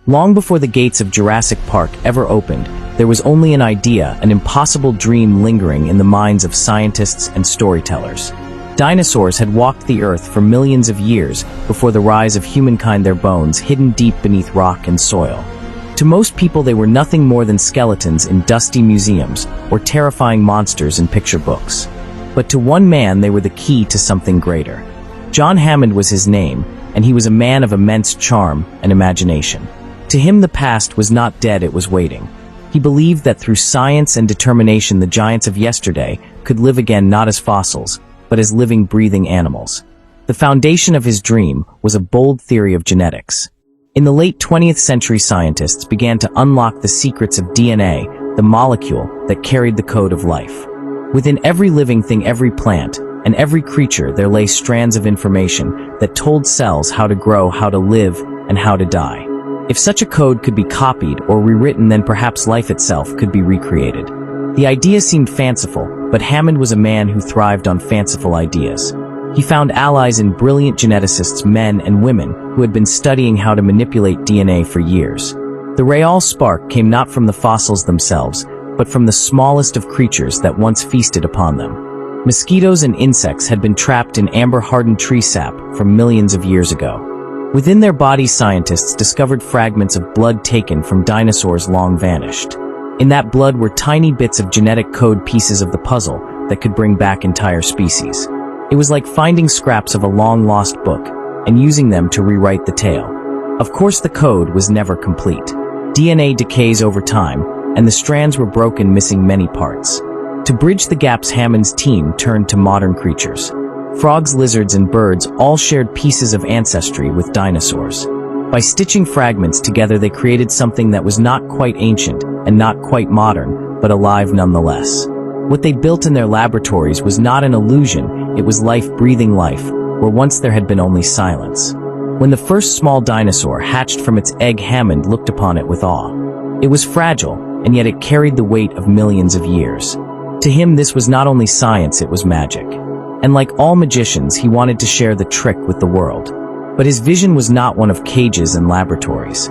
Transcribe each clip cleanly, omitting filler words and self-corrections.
Long before the gates of Jurassic Park ever opened, there was only an idea, an impossible dream lingering in the minds of scientists and storytellers. Dinosaurs had walked the Earth for millions of years before the rise of humankind, their bones hidden deep beneath rock and soil. To most people, they were nothing more than skeletons in dusty museums or terrifying monsters in picture books. But to one man, they were the key to something greater. John Hammond was his name, and he was a man of immense charm and imagination. To him, the past was not dead, it was waiting. He believed that through science and determination, the giants of yesterday could live again, not as fossils, but as living, breathing animals. The foundation of his dream was a bold theory of genetics. In the late 20th century, scientists began to unlock the secrets of DNA, the molecule that carried the code of life. Within every living thing, every plant, and every creature, there lay strands of information that told cells how to grow, how to live, and how to die. If such a code could be copied or rewritten, then perhaps life itself could be recreated. The idea seemed fanciful, but Hammond was a man who thrived on fanciful ideas. He found allies in brilliant geneticists, men and women, who had been studying how to manipulate DNA for years. The real spark came not from the fossils themselves, but from the smallest of creatures that once feasted upon them. Mosquitoes and insects had been trapped in amber-hardened tree sap from millions of years ago. Within their bodies, scientists discovered fragments of blood taken from dinosaurs long vanished. In that blood were tiny bits of genetic code, pieces of the puzzle that could bring back entire species. It was like finding scraps of a long-lost book and using them to rewrite the tale. Of course, the code was never complete. DNA decays over time, and the strands were broken, missing many parts. To bridge the gaps, Hammond's team turned to modern creatures. Frogs, lizards, and birds all shared pieces of ancestry with dinosaurs. By stitching fragments together, they created something that was not quite ancient and not quite modern, but alive nonetheless. What they built in their laboratories was not an illusion, it was life, breathing life, where once there had been only silence. When the first small dinosaur hatched from its egg, Hammond looked upon it with awe. It was fragile, and yet it carried the weight of millions of years. To him, this was not only science, it was magic. And like all magicians, he wanted to share the trick with the world. But his vision was not one of cages and laboratories.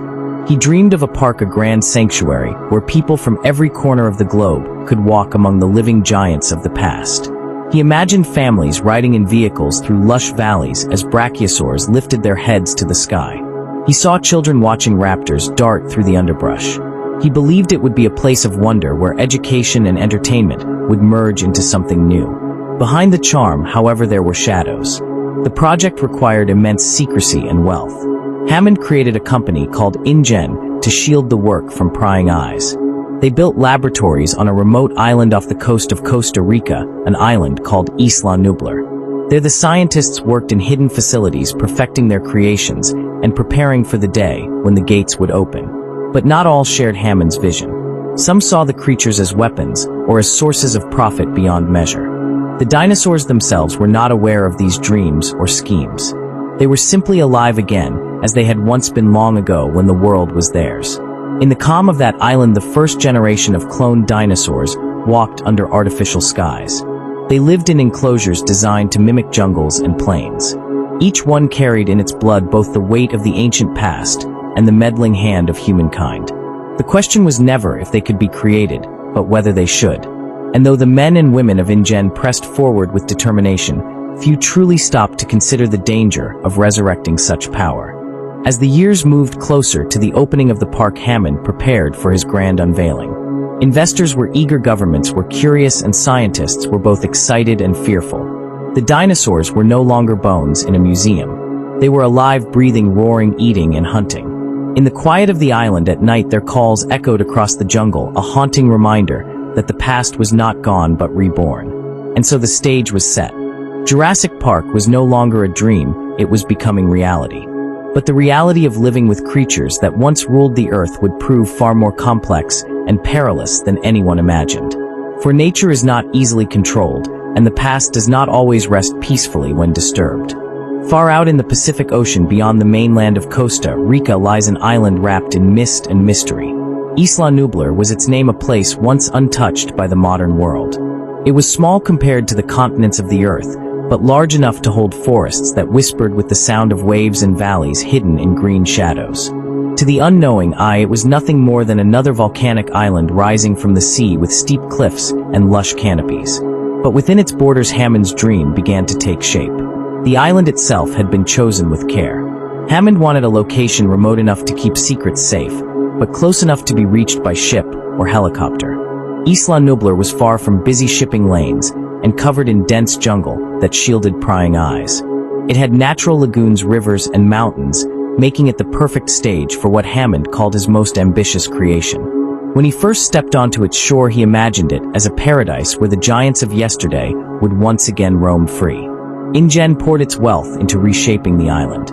He dreamed of a park, a grand sanctuary, where people from every corner of the globe could walk among the living giants of the past. He imagined families riding in vehicles through lush valleys as brachiosaurs lifted their heads to the sky. He saw children watching raptors dart through the underbrush. He believed it would be a place of wonder where education and entertainment would merge into something new. Behind the charm, however, there were shadows. The project required immense secrecy and wealth. Hammond created a company called InGen to shield the work from prying eyes. They built laboratories on a remote island off the coast of Costa Rica, an island called Isla Nublar. There the scientists worked in hidden facilities, perfecting their creations and preparing for the day when the gates would open. But not all shared Hammond's vision. Some saw the creatures as weapons or as sources of profit beyond measure. The dinosaurs themselves were not aware of these dreams or schemes. They were simply alive again, as they had once been long ago when the world was theirs. In the calm of that island, the first generation of cloned dinosaurs walked under artificial skies. They lived in enclosures designed to mimic jungles and plains. Each one carried in its blood both the weight of the ancient past and the meddling hand of humankind. The question was never if they could be created, but whether they should. And though the men and women of InGen pressed forward with determination, few truly stopped to consider the danger of resurrecting such power. As the years moved closer to the opening of the park, Hammond prepared for his grand unveiling. Investors were eager, governments were curious, and scientists were both excited and fearful. The dinosaurs were no longer bones in a museum. They were alive, breathing, roaring, eating, and hunting. In the quiet of the island at night, their calls echoed across the jungle, a haunting reminder that the past was not gone but reborn. And so the stage was set. Jurassic Park was no longer a dream, it was becoming reality. But the reality of living with creatures that once ruled the earth would prove far more complex and perilous than anyone imagined. For nature is not easily controlled, and the past does not always rest peacefully when disturbed. Far out in the Pacific Ocean beyond the mainland of Costa Rica lies an island wrapped in mist and mystery. Isla Nublar was its name, a place once untouched by the modern world. It was small compared to the continents of the earth, but large enough to hold forests that whispered with the sound of waves and valleys hidden in green shadows. To To the unknowing eye, it was nothing more than another volcanic island rising from the sea with steep cliffs and lush canopies. But within its borders, Hammond's dream began to take shape. The island itself had been chosen with care. Hammond wanted a location remote enough to keep secrets safe, but close enough to be reached by ship or helicopter. Isla Nublar was far from busy shipping lanes and covered in dense jungle that shielded prying eyes. It had natural lagoons, rivers, and mountains, making it the perfect stage for what Hammond called his most ambitious creation. When he first stepped onto its shore, he imagined it as a paradise where the giants of yesterday would once again roam free. InGen poured its wealth into reshaping the island.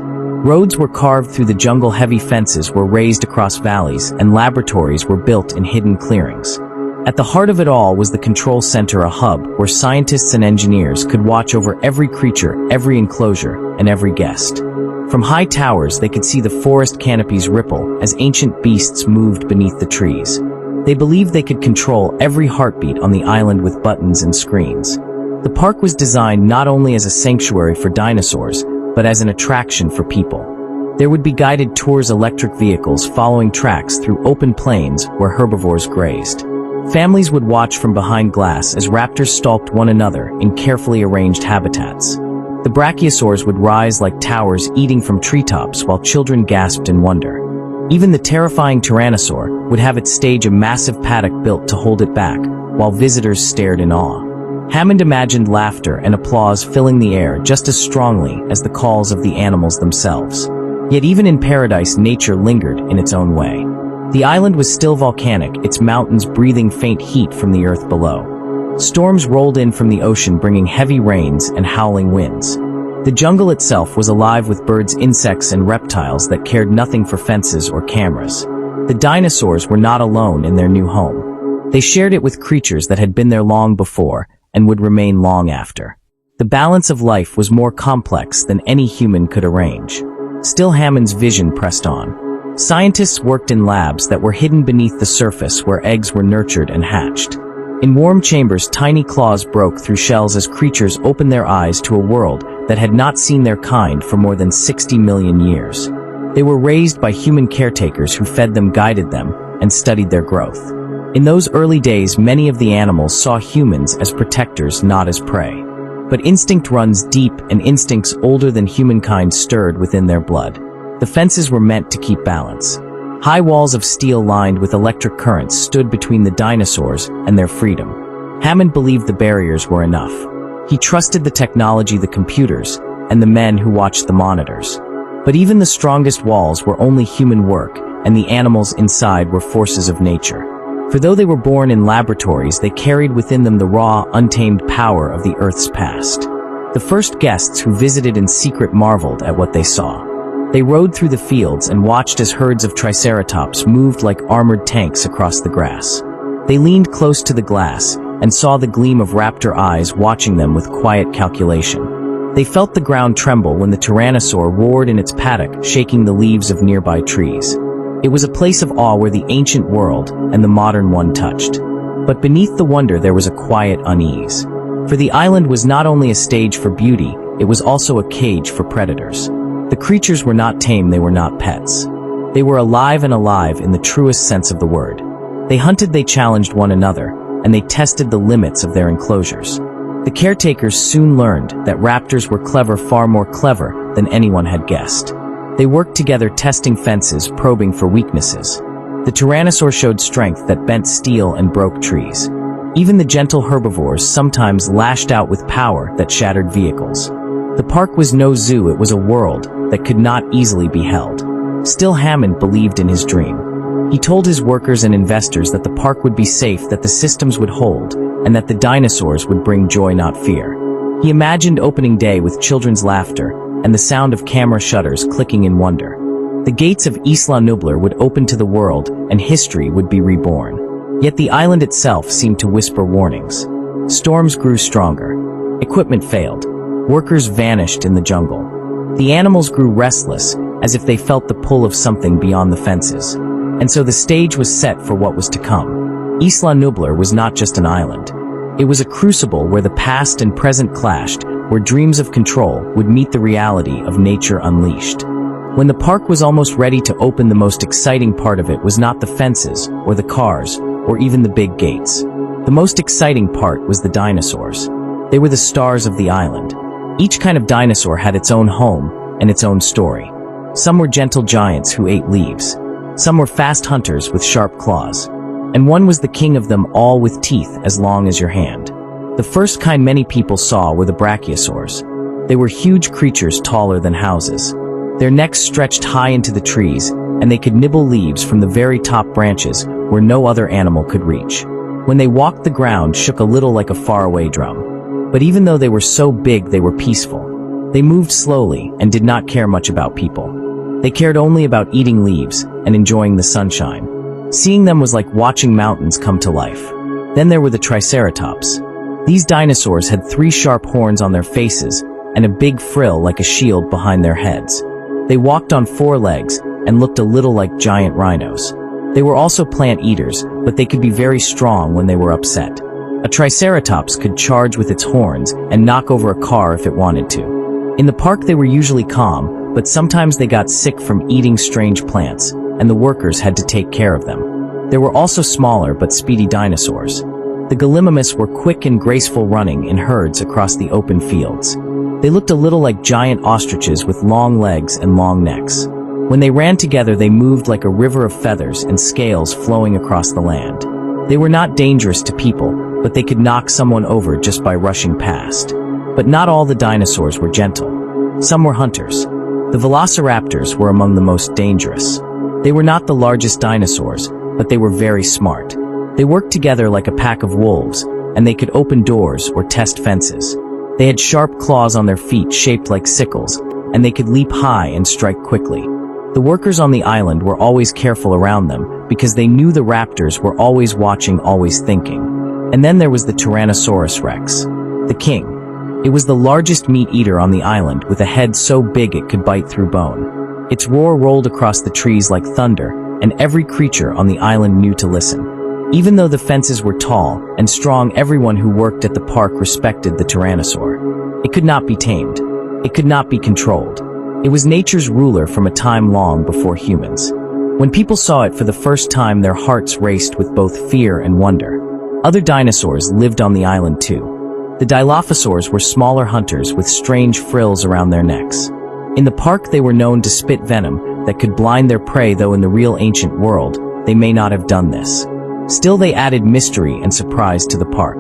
Roads were carved through the jungle, heavy fences were raised across valleys, and laboratories were built in hidden clearings. At the heart of it all was the control center, a hub where scientists and engineers could watch over every creature, every enclosure, and every guest. From high towers, they could see the forest canopies ripple as ancient beasts moved beneath the trees. They believed they could control every heartbeat on the island with buttons and screens. The park was designed not only as a sanctuary for dinosaurs, but as an attraction for people. There would be guided tours, electric vehicles following tracks through open plains where herbivores grazed. Families would watch from behind glass as raptors stalked one another in carefully arranged habitats. The brachiosaurs would rise like towers, eating from treetops while children gasped in wonder. Even the terrifying tyrannosaur would have its stage, a massive paddock built to hold it back, while visitors stared in awe. Hammond imagined laughter and applause filling the air just as strongly as the calls of the animals themselves. Yet even in paradise, nature lingered in its own way. The island was still volcanic, its mountains breathing faint heat from the earth below. Storms rolled in from the ocean, bringing heavy rains and howling winds. The jungle itself was alive with birds, insects, and reptiles that cared nothing for fences or cameras. The dinosaurs were not alone in their new home. They shared it with creatures that had been there long before and would remain long after. The balance of life was more complex than any human could arrange. Still, Hammond's vision pressed on. Scientists worked in labs that were hidden beneath the surface, where eggs were nurtured and hatched. In warm chambers, tiny claws broke through shells as creatures opened their eyes to a world that had not seen their kind for more than 60 million years. They were raised by human caretakers who fed them, guided them, and studied their growth. In those early days, many of the animals saw humans as protectors, not as prey. But instinct runs deep, and instincts older than humankind stirred within their blood. The fences were meant to keep balance. High walls of steel lined with electric currents stood between the dinosaurs and their freedom. Hammond believed the barriers were enough. He trusted the technology, the computers, and the men who watched the monitors. But even the strongest walls were only human work, and the animals inside were forces of nature. For though they were born in laboratories, they carried within them the raw, untamed power of the Earth's past. The first guests who visited in secret marveled at what they saw. They rode through the fields and watched as herds of triceratops moved like armored tanks across the grass. They leaned close to the glass and saw the gleam of raptor eyes watching them with quiet calculation. They felt the ground tremble when the tyrannosaur roared in its paddock, shaking the leaves of nearby trees. It was a place of awe where the ancient world and the modern one touched. But beneath the wonder there was a quiet unease. For the island was not only a stage for beauty, it was also a cage for predators. The creatures were not tame, they were not pets. They were alive, and alive in the truest sense of the word. They hunted, they challenged one another, and they tested the limits of their enclosures. The caretakers soon learned that raptors were clever, far more clever than anyone had guessed. They worked together, testing fences, probing for weaknesses. The tyrannosaur showed strength that bent steel and broke trees. Even the gentle herbivores sometimes lashed out with power that shattered vehicles. The park was no zoo, it was a world that could not easily be held. Still, Hammond believed in his dream. He told his workers and investors that the park would be safe, that the systems would hold, and that the dinosaurs would bring joy, not fear. He imagined opening day with children's laughter and the sound of camera shutters clicking in wonder. The gates of Isla Nublar would open to the world, and history would be reborn. Yet the island itself seemed to whisper warnings. Storms grew stronger. Equipment failed. Workers vanished in the jungle. The animals grew restless, as if they felt the pull of something beyond the fences. And so the stage was set for what was to come. Isla Nublar was not just an island. It was a crucible where the past and present clashed, where dreams of control would meet the reality of nature unleashed. When the park was almost ready to open, the most exciting part of it was not the fences, or the cars, or even the big gates. The most exciting part was the dinosaurs. They were the stars of the island. Each kind of dinosaur had its own home and its own story. Some were gentle giants who ate leaves. Some were fast hunters with sharp claws. And one was the king of them all, with teeth as long as your hand. The first kind many people saw were the brachiosaurs. They were huge creatures taller than houses. Their necks stretched high into the trees, and they could nibble leaves from the very top branches where no other animal could reach. When they walked, the ground shook a little like a faraway drum. But even though they were so big, they were peaceful. They moved slowly and did not care much about people. They cared only about eating leaves and enjoying the sunshine. Seeing them was like watching mountains come to life. Then there were the triceratops. These dinosaurs had 3 sharp horns on their faces and a big frill like a shield behind their heads. They walked on 4 legs and looked a little like giant rhinos. They were also plant eaters, but they could be very strong when they were upset. A triceratops could charge with its horns and knock over a car if it wanted to. In the park, they were usually calm, but sometimes they got sick from eating strange plants, and the workers had to take care of them. There were also smaller but speedy dinosaurs. The gallimimus were quick and graceful, running in herds across the open fields. They looked a little like giant ostriches with long legs and long necks. When they ran together, they moved like a river of feathers and scales flowing across the land. They were not dangerous to people, but they could knock someone over just by rushing past. But not all the dinosaurs were gentle. Some were hunters. The velociraptors were among the most dangerous. They were not the largest dinosaurs, but they were very smart. They worked together like a pack of wolves, and they could open doors or test fences. They had sharp claws on their feet shaped like sickles, and they could leap high and strike quickly. The workers on the island were always careful around them because they knew the raptors were always watching, always thinking. And then there was the Tyrannosaurus Rex, the king. It was the largest meat eater on the island, with a head so big it could bite through bone. Its roar rolled across the trees like thunder, and every creature on the island knew to listen. Even though the fences were tall and strong, everyone who worked at the park respected the tyrannosaur. It could not be tamed. It could not be controlled. It was nature's ruler from a time long before humans. When people saw it for the first time, their hearts raced with both fear and wonder. Other dinosaurs lived on the island too. The Dilophosaurs were smaller hunters with strange frills around their necks. In the park, they were known to spit venom that could blind their prey, though in the real ancient world, they may not have done this. Still, they added mystery and surprise to the park.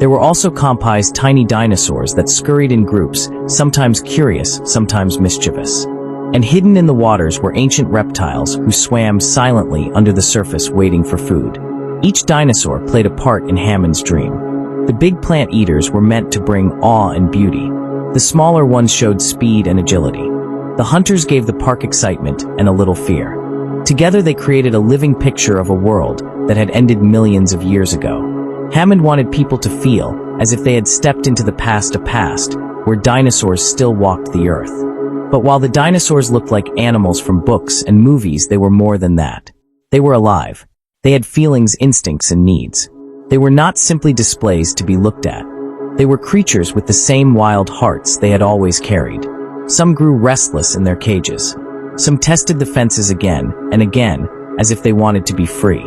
There were also compis, tiny dinosaurs that scurried in groups, sometimes curious, sometimes mischievous. And hidden in the waters were ancient reptiles who swam silently under the surface waiting for food. Each dinosaur played a part in Hammond's dream. The big plant eaters were meant to bring awe and beauty. The smaller ones showed speed and agility. The hunters gave the park excitement and a little fear. Together they created a living picture of a world that had ended millions of years ago. Hammond wanted people to feel as if they had stepped into the past, a past where dinosaurs still walked the earth. But while the dinosaurs looked like animals from books and movies, they were more than that. They were alive. They had feelings, instincts, and needs. They were not simply displays to be looked at. They were creatures with the same wild hearts they had always carried. Some grew restless in their cages. Some tested the fences again and again, as if they wanted to be free.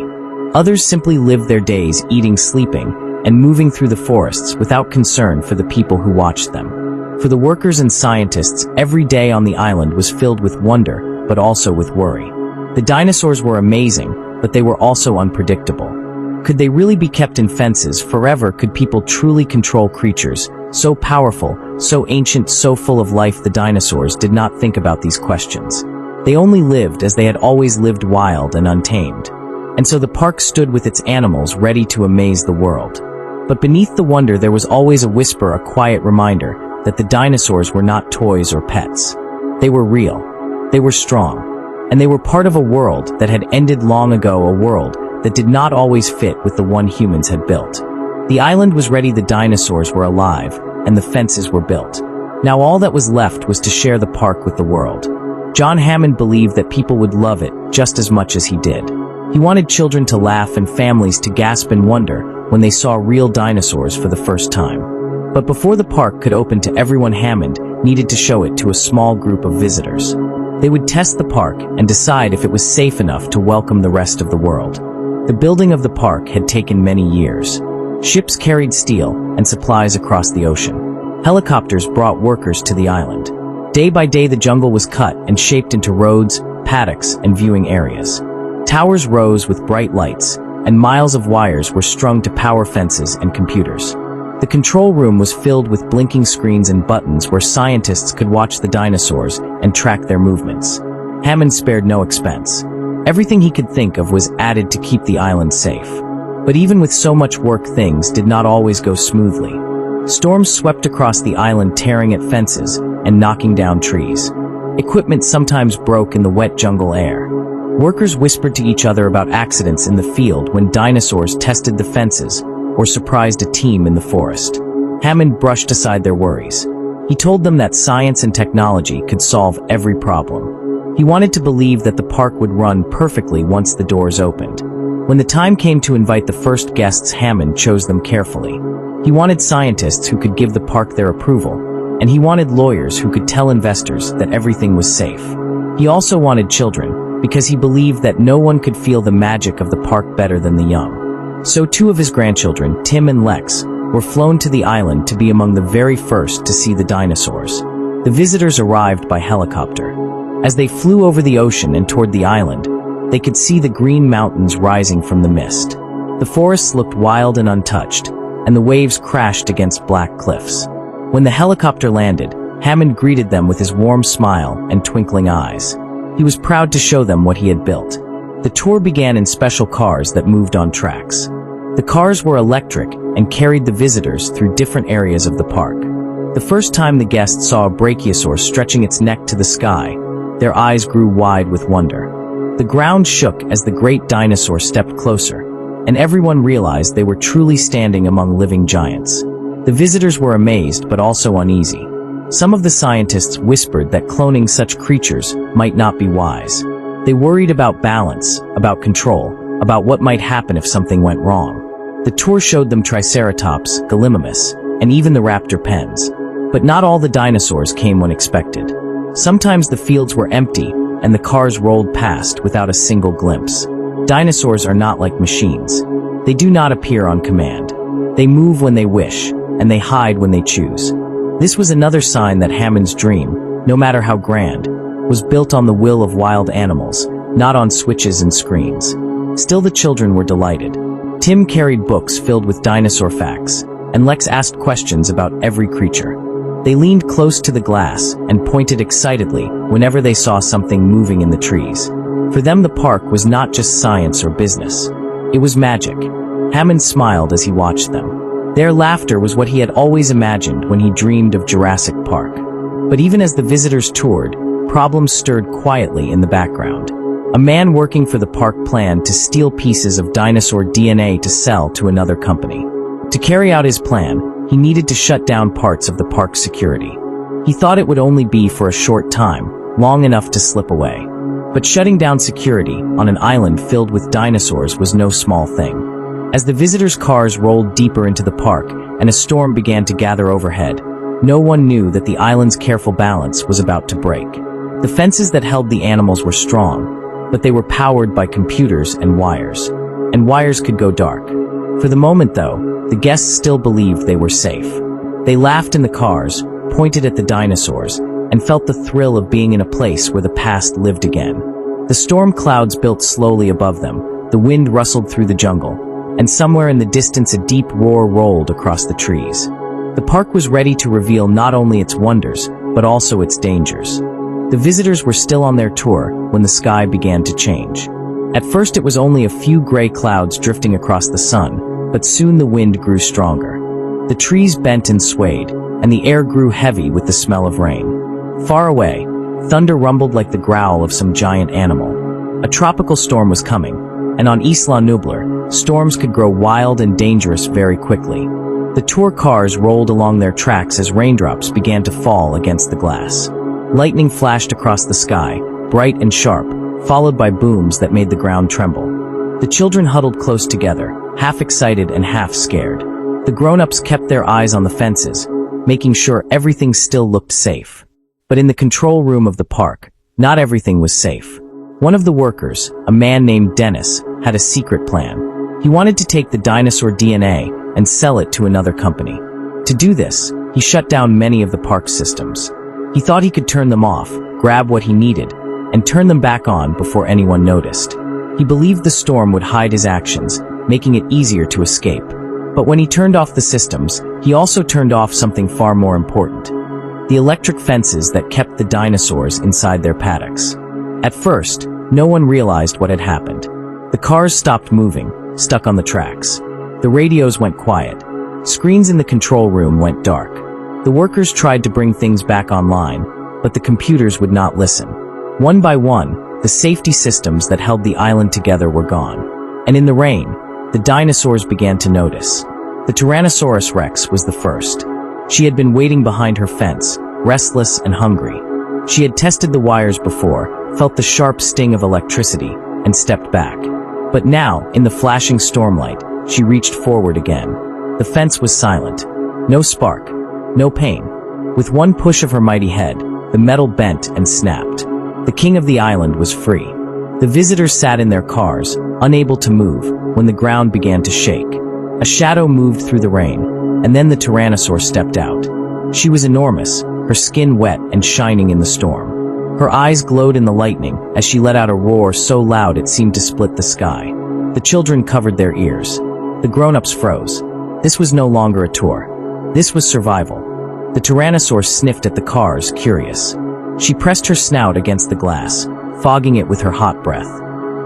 Others simply lived their days eating, sleeping, and moving through the forests without concern for the people who watched them. For the workers and scientists, every day on the island was filled with wonder, but also with worry. The dinosaurs were amazing, but they were also unpredictable. Could they really be kept in fences forever? Could people truly control creatures so powerful, so ancient, so full of life? The dinosaurs did not think about these questions. They only lived as they had always lived, wild and untamed. And so the park stood with its animals ready to amaze the world. But beneath the wonder there was always a whisper, a quiet reminder that the dinosaurs were not toys or pets. They were real. They were strong. And they were part of a world that had ended long ago, a world that did not always fit with the one humans had built. The island was ready, the dinosaurs were alive, and the fences were built. Now all that was left was to share the park with the world. John Hammond believed that people would love it just as much as he did. He wanted children to laugh and families to gasp in wonder when they saw real dinosaurs for the first time. But before the park could open to everyone, Hammond needed to show it to a small group of visitors. They would test the park and decide if it was safe enough to welcome the rest of the world. The building of the park had taken many years. Ships carried steel and supplies across the ocean. Helicopters brought workers to the island. Day by day the jungle was cut and shaped into roads, paddocks, and viewing areas. Towers rose with bright lights, and miles of wires were strung to power fences and computers. The control room was filled with blinking screens and buttons where scientists could watch the dinosaurs and track their movements. Hammond spared no expense. Everything he could think of was added to keep the island safe. But even with so much work, things did not always go smoothly. Storms swept across the island, tearing at fences and knocking down trees. Equipment sometimes broke in the wet jungle air. Workers whispered to each other about accidents in the field when dinosaurs tested the fences or surprised a team in the forest. Hammond brushed aside their worries. He told them that science and technology could solve every problem. He wanted to believe that the park would run perfectly once the doors opened. When the time came to invite the first guests, Hammond chose them carefully. He wanted scientists who could give the park their approval, and he wanted lawyers who could tell investors that everything was safe. He also wanted children, because he believed that no one could feel the magic of the park better than the young. So 2 of his grandchildren, Tim and Lex, were flown to the island to be among the very first to see the dinosaurs. The visitors arrived by helicopter. As they flew over the ocean and toward the island, they could see the green mountains rising from the mist. The forests looked wild and untouched, and the waves crashed against black cliffs. When the helicopter landed, Hammond greeted them with his warm smile and twinkling eyes. He was proud to show them what he had built. The tour began in special cars that moved on tracks. The cars were electric and carried the visitors through different areas of the park. The first time the guests saw a brachiosaur stretching its neck to the sky, their eyes grew wide with wonder. The ground shook as the great dinosaur stepped closer, and everyone realized they were truly standing among living giants. The visitors were amazed but also uneasy. Some of the scientists whispered that cloning such creatures might not be wise. They worried about balance, about control, about what might happen if something went wrong. The tour showed them Triceratops, Gallimimus, and even the raptor pens. But not all the dinosaurs came when expected. Sometimes the fields were empty, and the cars rolled past without a single glimpse. Dinosaurs are not like machines. They do not appear on command. They move when they wish, and they hide when they choose. This was another sign that Hammond's dream, no matter how grand, was built on the will of wild animals, not on switches and screens. Still, the children were delighted. Tim carried books filled with dinosaur facts, and Lex asked questions about every creature. They leaned close to the glass and pointed excitedly whenever they saw something moving in the trees. For them, the park was not just science or business. It was magic. Hammond smiled as he watched them. Their laughter was what he had always imagined when he dreamed of Jurassic Park. But even as the visitors toured, problems stirred quietly in the background. A man working for the park planned to steal pieces of dinosaur DNA to sell to another company. To carry out his plan, he needed to shut down parts of the park's security. He thought it would only be for a short time, long enough to slip away. But shutting down security on an island filled with dinosaurs was no small thing. As the visitors' cars rolled deeper into the park and a storm began to gather overhead, no one knew that the island's careful balance was about to break. The fences that held the animals were strong, but they were powered by computers and wires could go dark. For the moment, though, the guests still believed they were safe. They laughed in the cars, pointed at the dinosaurs, and felt the thrill of being in a place where the past lived again. The storm clouds built slowly above them, the wind rustled through the jungle, and somewhere in the distance a deep roar rolled across the trees. The park was ready to reveal not only its wonders, but also its dangers. The visitors were still on their tour when the sky began to change. At first it was only a few gray clouds drifting across the sun, but soon the wind grew stronger. The trees bent and swayed, and the air grew heavy with the smell of rain. Far away, thunder rumbled like the growl of some giant animal. A tropical storm was coming, and on Isla Nublar, storms could grow wild and dangerous very quickly. The tour cars rolled along their tracks as raindrops began to fall against the glass. Lightning flashed across the sky, bright and sharp, followed by booms that made the ground tremble. The children huddled close together, half excited and half scared. The grown-ups kept their eyes on the fences, making sure everything still looked safe. But in the control room of the park, not everything was safe. One of the workers, a man named Dennis, had a secret plan. He wanted to take the dinosaur DNA and sell it to another company. To do this, he shut down many of the park's systems. He thought he could turn them off, grab what he needed, and turn them back on before anyone noticed. He believed the storm would hide his actions, making it easier to escape. But when he turned off the systems, he also turned off something far more important: the electric fences that kept the dinosaurs inside their paddocks. At first, no one realized what had happened. The cars stopped moving, stuck on the tracks. The radios went quiet. Screens in the control room went dark. The workers tried to bring things back online, but the computers would not listen. One by one, the safety systems that held the island together were gone. And in the rain, the dinosaurs began to notice. The Tyrannosaurus Rex was the first. She had been waiting behind her fence, restless and hungry. She had tested the wires before, felt the sharp sting of electricity, and stepped back. But now, in the flashing stormlight, she reached forward again. The fence was silent. No spark. No pain. With one push of her mighty head, the metal bent and snapped. The king of the island was free. The visitors sat in their cars, unable to move, when the ground began to shake. A shadow moved through the rain, and then the Tyrannosaur stepped out. She was enormous, her skin wet and shining in the storm. Her eyes glowed in the lightning as she let out a roar so loud it seemed to split the sky. The children covered their ears. The grown-ups froze. This was no longer a tour. This was survival. The Tyrannosaur sniffed at the cars, curious. She pressed her snout against the glass, fogging it with her hot breath.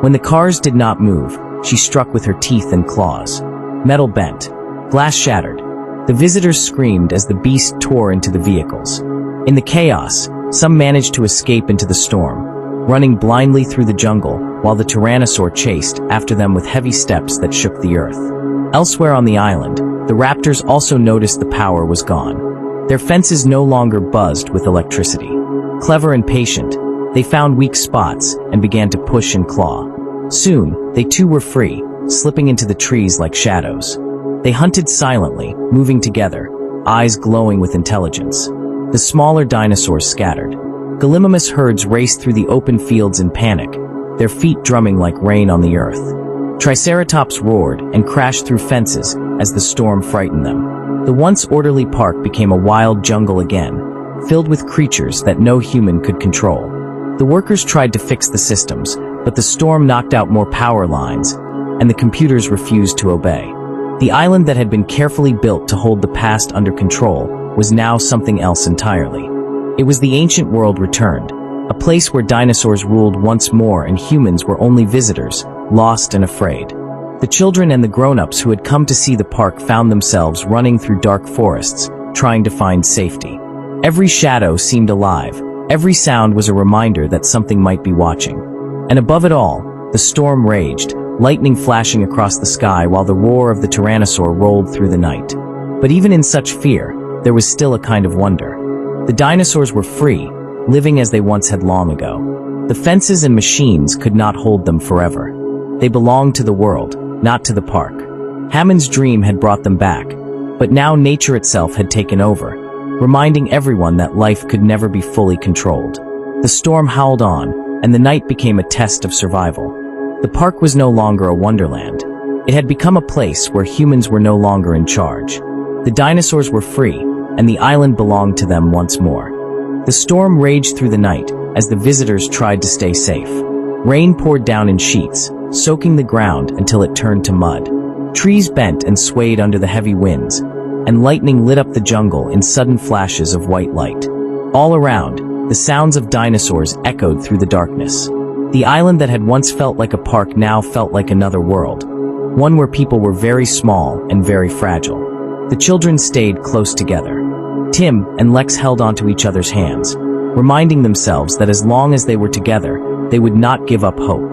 When the cars did not move, she struck with her teeth and claws. Metal bent. Glass shattered. The visitors screamed as the beast tore into the vehicles. In the chaos, some managed to escape into the storm, running blindly through the jungle while the Tyrannosaur chased after them with heavy steps that shook the earth. Elsewhere on the island, the raptors also noticed the power was gone. Their fences no longer buzzed with electricity. Clever and patient, they found weak spots and began to push and claw. Soon, they too were free, slipping into the trees like shadows. They hunted silently, moving together, eyes glowing with intelligence. The smaller dinosaurs scattered. Gallimimus herds raced through the open fields in panic, their feet drumming like rain on the earth. Triceratops roared and crashed through fences as the storm frightened them. The once orderly park became a wild jungle again, filled with creatures that no human could control. The workers tried to fix the systems, but the storm knocked out more power lines, and the computers refused to obey. The island that had been carefully built to hold the past under control was now something else entirely. It was the ancient world returned, a place where dinosaurs ruled once more and humans were only visitors, lost and afraid. The children and the grown-ups who had come to see the park found themselves running through dark forests, trying to find safety. Every shadow seemed alive, every sound was a reminder that something might be watching. And above it all, the storm raged, lightning flashing across the sky while the roar of the Tyrannosaur rolled through the night. But even in such fear, there was still a kind of wonder. The dinosaurs were free, living as they once had long ago. The fences and machines could not hold them forever. They belonged to the world, not to the park. Hammond's dream had brought them back, but now nature itself had taken over, reminding everyone that life could never be fully controlled. The storm howled on, and the night became a test of survival. The park was no longer a wonderland. It had become a place where humans were no longer in charge. The dinosaurs were free, and the island belonged to them once more. The storm raged through the night as the visitors tried to stay safe. Rain poured down in sheets, soaking the ground until it turned to mud. Trees bent and swayed under the heavy winds, and lightning lit up the jungle in sudden flashes of white light. All around, the sounds of dinosaurs echoed through the darkness. The island that had once felt like a park now felt like another world, one where people were very small and very fragile. The children stayed close together. Tim and Lex held onto each other's hands, reminding themselves that as long as they were together, they would not give up hope.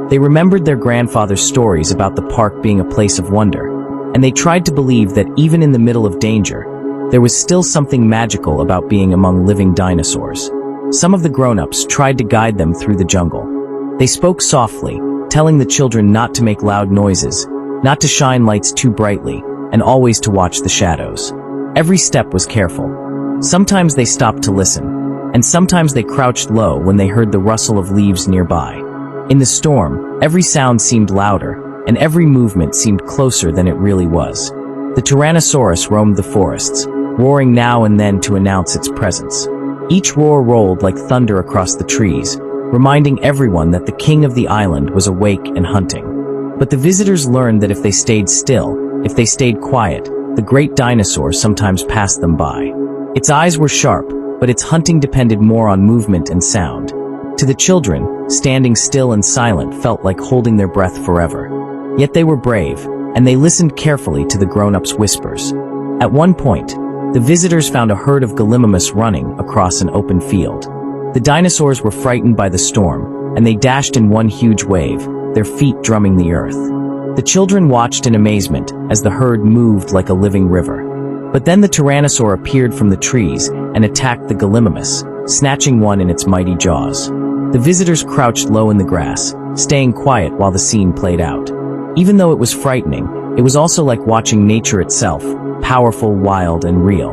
They remembered their grandfather's stories about the park being a place of wonder, and they tried to believe that even in the middle of danger, there was still something magical about being among living dinosaurs. Some of the grown-ups tried to guide them through the jungle. They spoke softly, telling the children not to make loud noises, not to shine lights too brightly, and always to watch the shadows. Every step was careful. Sometimes they stopped to listen, and sometimes they crouched low when they heard the rustle of leaves nearby. In the storm, every sound seemed louder, and every movement seemed closer than it really was. The Tyrannosaurus roamed the forests, roaring now and then to announce its presence. Each roar rolled like thunder across the trees, reminding everyone that the king of the island was awake and hunting. But the visitors learned that if they stayed still, if they stayed quiet, the great dinosaur sometimes passed them by. Its eyes were sharp, but its hunting depended more on movement and sound. To the children, standing still and silent felt like holding their breath forever. Yet they were brave, and they listened carefully to the grown-ups' whispers. At one point, the visitors found a herd of Gallimimus running across an open field. The dinosaurs were frightened by the storm, and they dashed in one huge wave, their feet drumming the earth. The children watched in amazement as the herd moved like a living river. But then the Tyrannosaur appeared from the trees and attacked the Gallimimus, snatching one in its mighty jaws. The visitors crouched low in the grass, staying quiet while the scene played out. Even though it was frightening, it was also like watching nature itself, powerful, wild, and real.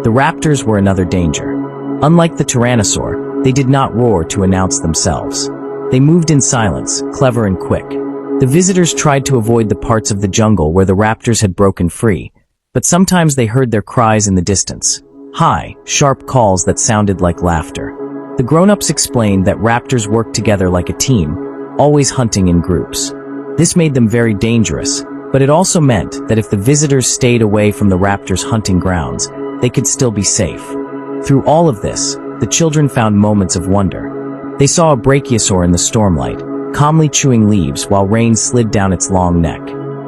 The raptors were another danger. Unlike the Tyrannosaur, they did not roar to announce themselves. They moved in silence, clever and quick. The visitors tried to avoid the parts of the jungle where the raptors had broken free, but sometimes they heard their cries in the distance. High, sharp calls that sounded like laughter. The grown-ups explained that raptors worked together like a team, always hunting in groups. This made them very dangerous, but it also meant that if the visitors stayed away from the raptors' hunting grounds, they could still be safe. Through all of this, the children found moments of wonder. They saw a brachiosaur in the stormlight, calmly chewing leaves while rain slid down its long neck.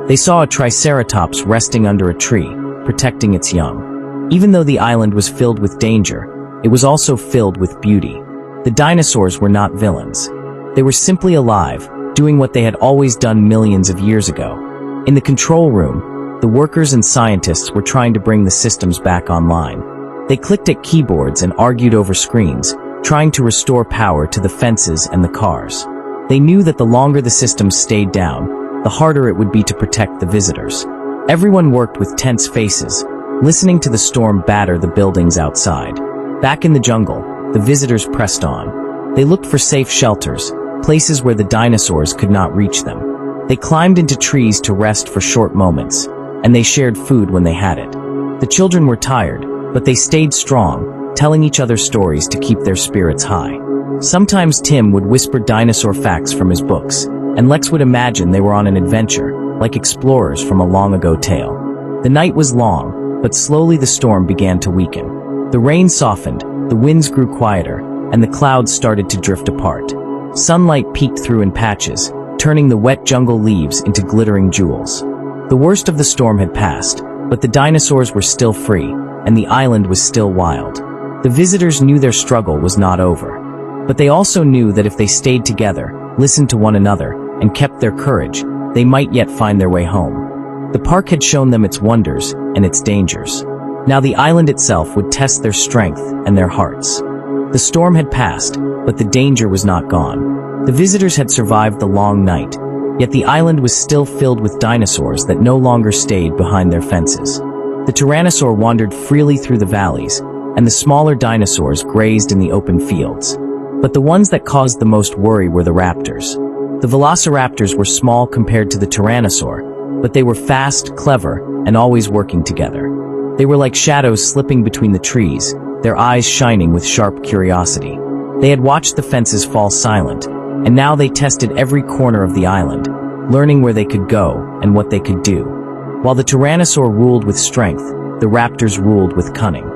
They saw a triceratops resting under a tree, protecting its young. Even though the island was filled with danger, it was also filled with beauty. The dinosaurs were not villains. They were simply alive, doing what they had always done millions of years ago. In the control room, the workers and scientists were trying to bring the systems back online. They clicked at keyboards and argued over screens, trying to restore power to the fences and the cars. They knew that the longer the systems stayed down, the harder it would be to protect the visitors. Everyone worked with tense faces, listening to the storm batter the buildings outside. Back in the jungle, the visitors pressed on. They looked for safe shelters, places where the dinosaurs could not reach them. They climbed into trees to rest for short moments, and they shared food when they had it. The children were tired, but they stayed strong, telling each other stories to keep their spirits high. Sometimes Tim would whisper dinosaur facts from his books, and Lex would imagine they were on an adventure, like explorers from a long-ago tale. The night was long, but slowly the storm began to weaken. The rain softened, the winds grew quieter, and the clouds started to drift apart. Sunlight peeked through in patches, turning the wet jungle leaves into glittering jewels. The worst of the storm had passed, but the dinosaurs were still free, and the island was still wild. The visitors knew their struggle was not over. But they also knew that if they stayed together, listened to one another, and kept their courage, they might yet find their way home. The park had shown them its wonders and its dangers. Now the island itself would test their strength and their hearts. The storm had passed, but the danger was not gone. The visitors had survived the long night, yet the island was still filled with dinosaurs that no longer stayed behind their fences. The Tyrannosaur wandered freely through the valleys, and the smaller dinosaurs grazed in the open fields. But the ones that caused the most worry were the raptors. The velociraptors were small compared to the Tyrannosaur, but they were fast, clever, and always working together. They were like shadows slipping between the trees, their eyes shining with sharp curiosity. They had watched the fences fall silent, and now they tested every corner of the island, learning where they could go and what they could do. While the Tyrannosaur ruled with strength, the raptors ruled with cunning.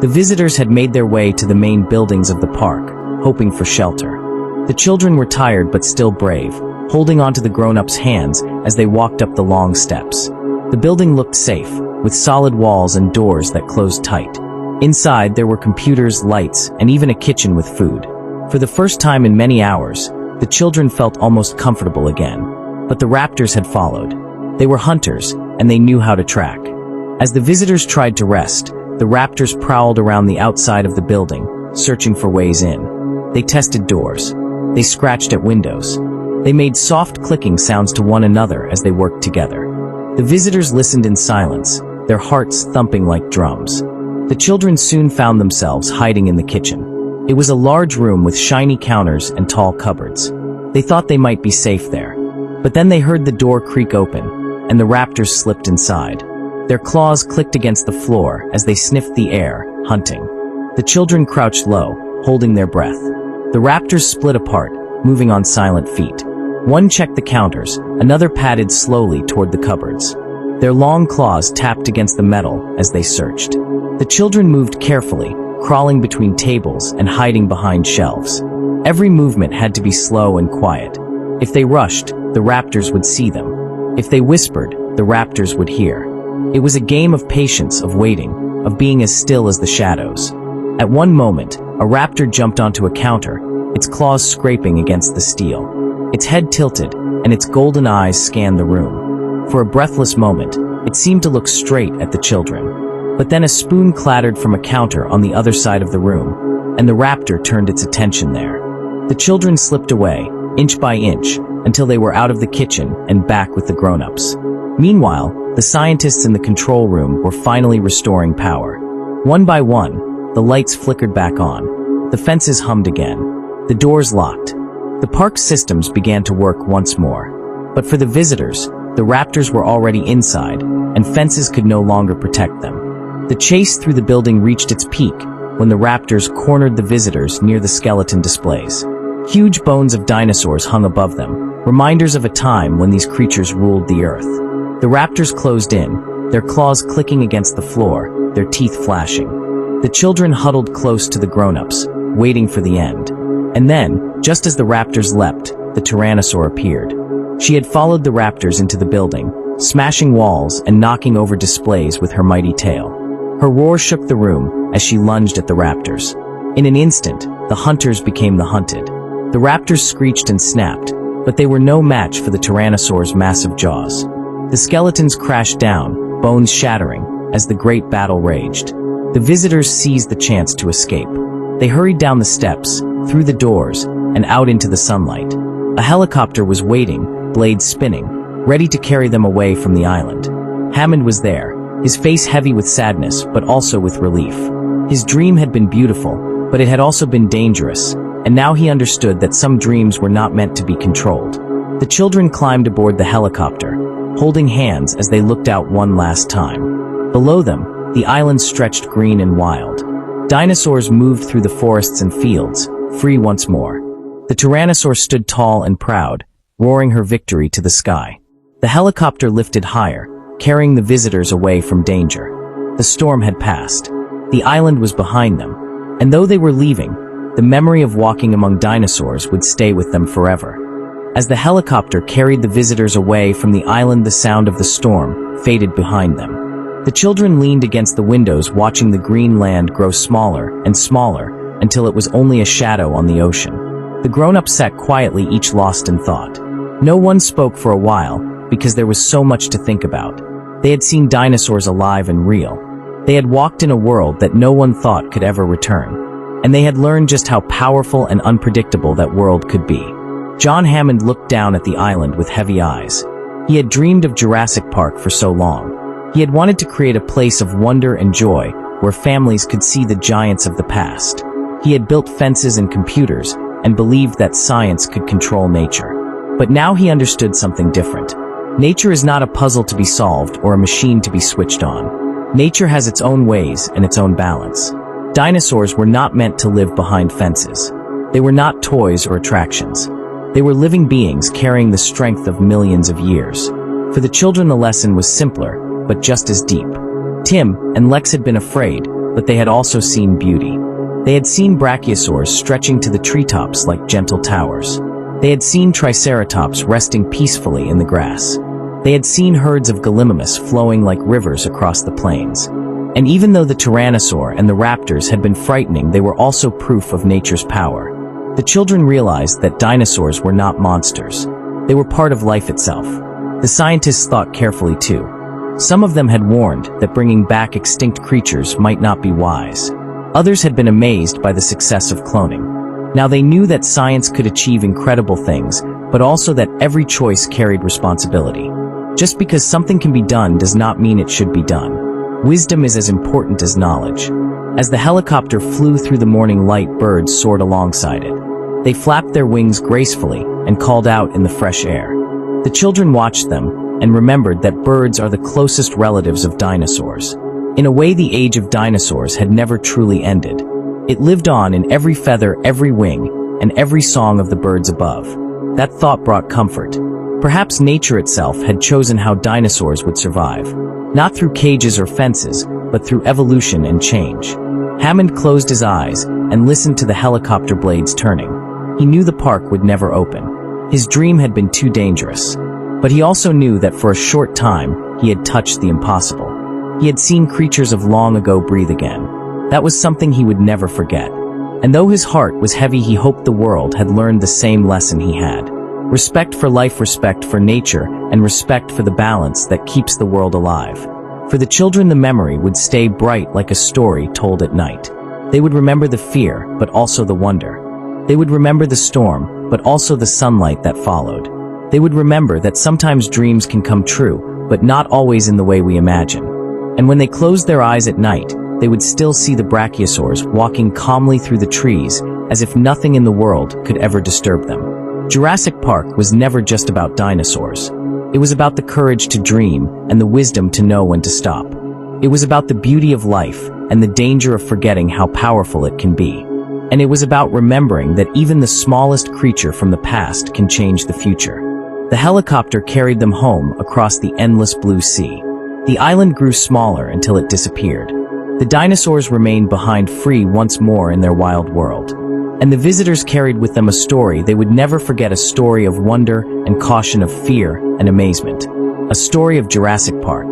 The visitors had made their way to the main buildings of the park, hoping for shelter. The children were tired but still brave, holding onto the grown-ups' hands as they walked up the long steps. The building looked safe, with solid walls and doors that closed tight. Inside, there were computers, lights, and even a kitchen with food. For the first time in many hours, the children felt almost comfortable again. But the raptors had followed. They were hunters, and they knew how to track. As the visitors tried to rest, the raptors prowled around the outside of the building, searching for ways in. They tested doors. They scratched at windows. They made soft clicking sounds to one another as they worked together. The visitors listened in silence, their hearts thumping like drums. The children soon found themselves hiding in the kitchen. It was a large room with shiny counters and tall cupboards. They thought they might be safe there. But then they heard the door creak open, and the raptors slipped inside. Their claws clicked against the floor as they sniffed the air, hunting. The children crouched low, holding their breath. The raptors split apart, moving on silent feet. One checked the counters, another padded slowly toward the cupboards. Their long claws tapped against the metal as they searched. The children moved carefully, crawling between tables and hiding behind shelves. Every movement had to be slow and quiet. If they rushed, the raptors would see them. If they whispered, the raptors would hear. It was a game of patience, of waiting, of being as still as the shadows. At one moment, a raptor jumped onto a counter, its claws scraping against the steel. Its head tilted, and its golden eyes scanned the room. For a breathless moment, it seemed to look straight at the children. But then a spoon clattered from a counter on the other side of the room, and the raptor turned its attention there. The children slipped away, inch by inch, until they were out of the kitchen and back with the grown-ups. Meanwhile, the scientists in the control room were finally restoring power. One by one, the lights flickered back on. The fences hummed again. The doors locked. The park's systems began to work once more. But for the visitors, the raptors were already inside, and fences could no longer protect them. The chase through the building reached its peak when the raptors cornered the visitors near the skeleton displays. Huge bones of dinosaurs hung above them, reminders of a time when these creatures ruled the earth. The raptors closed in, their claws clicking against the floor, their teeth flashing. The children huddled close to the grown-ups, waiting for the end. And then, just as the raptors leapt, the tyrannosaur appeared. She had followed the raptors into the building, smashing walls and knocking over displays with her mighty tail. Her roar shook the room as she lunged at the raptors. In an instant, the hunters became the hunted. The raptors screeched and snapped, but they were no match for the tyrannosaur's massive jaws. The skeletons crashed down, bones shattering, as the great battle raged. The visitors seized the chance to escape. They hurried down the steps, through the doors, and out into the sunlight. A helicopter was waiting, blades spinning, ready to carry them away from the island. Hammond was there, his face heavy with sadness, but also with relief. His dream had been beautiful, but it had also been dangerous, and now he understood that some dreams were not meant to be controlled. The children climbed aboard the helicopter, holding hands as they looked out one last time. Below them, the island stretched green and wild. Dinosaurs moved through the forests and fields, free once more. The tyrannosaur stood tall and proud, roaring her victory to the sky. The helicopter lifted higher, carrying the visitors away from danger. The storm had passed. The island was behind them, and though they were leaving, the memory of walking among dinosaurs would stay with them forever. As the helicopter carried the visitors away from the island, the sound of the storm faded behind them. The children leaned against the windows, watching the green land grow smaller and smaller until it was only a shadow on the ocean. The grown-ups sat quietly, each lost in thought. No one spoke for a while because there was so much to think about. They had seen dinosaurs alive and real. They had walked in a world that no one thought could ever return. And they had learned just how powerful and unpredictable that world could be. John Hammond looked down at the island with heavy eyes. He had dreamed of Jurassic Park for so long. He had wanted to create a place of wonder and joy where families could see the giants of the past. He had built fences and computers and believed that science could control nature. But now he understood something different. Nature is not a puzzle to be solved or a machine to be switched on. Nature has its own ways and its own balance. Dinosaurs were not meant to live behind fences. They were not toys or attractions. They were living beings carrying the strength of millions of years. For the children, the lesson was simpler, but just as deep. Tim and Lex had been afraid, but they had also seen beauty. They had seen brachiosaurs stretching to the treetops like gentle towers. They had seen triceratops resting peacefully in the grass. They had seen herds of gallimimus flowing like rivers across the plains. And even though the tyrannosaur and the raptors had been frightening, they were also proof of nature's power. The children realized that dinosaurs were not monsters. They were part of life itself. The scientists thought carefully too. Some of them had warned that bringing back extinct creatures might not be wise. Others had been amazed by the success of cloning. Now they knew that science could achieve incredible things, but also that every choice carried responsibility. Just because something can be done does not mean it should be done. Wisdom is as important as knowledge. As the helicopter flew through the morning light, birds soared alongside it. They flapped their wings gracefully and called out in the fresh air. The children watched them and remembered that birds are the closest relatives of dinosaurs. In a way, the age of dinosaurs had never truly ended. It lived on in every feather, every wing, and every song of the birds above. That thought brought comfort. Perhaps nature itself had chosen how dinosaurs would survive. Not through cages or fences, but through evolution and change. Hammond closed his eyes and listened to the helicopter blades turning. He knew the park would never open. His dream had been too dangerous. But he also knew that for a short time, he had touched the impossible. He had seen creatures of long ago breathe again. That was something he would never forget. And though his heart was heavy, he hoped the world had learned the same lesson he had. Respect for life, respect for nature, and respect for the balance that keeps the world alive. For the children, the memory would stay bright like a story told at night. They would remember the fear, but also the wonder. They would remember the storm, but also the sunlight that followed. They would remember that sometimes dreams can come true, but not always in the way we imagine. And when they closed their eyes at night, they would still see the brachiosaurs walking calmly through the trees, as if nothing in the world could ever disturb them. Jurassic Park was never just about dinosaurs. It was about the courage to dream and the wisdom to know when to stop. It was about the beauty of life and the danger of forgetting how powerful it can be. And it was about remembering that even the smallest creature from the past can change the future. The helicopter carried them home across the endless blue sea. The island grew smaller until it disappeared. The dinosaurs remained behind, free once more in their wild world. And the visitors carried with them a story they would never forget, a story of wonder and caution, of fear and amazement. A story of Jurassic Park.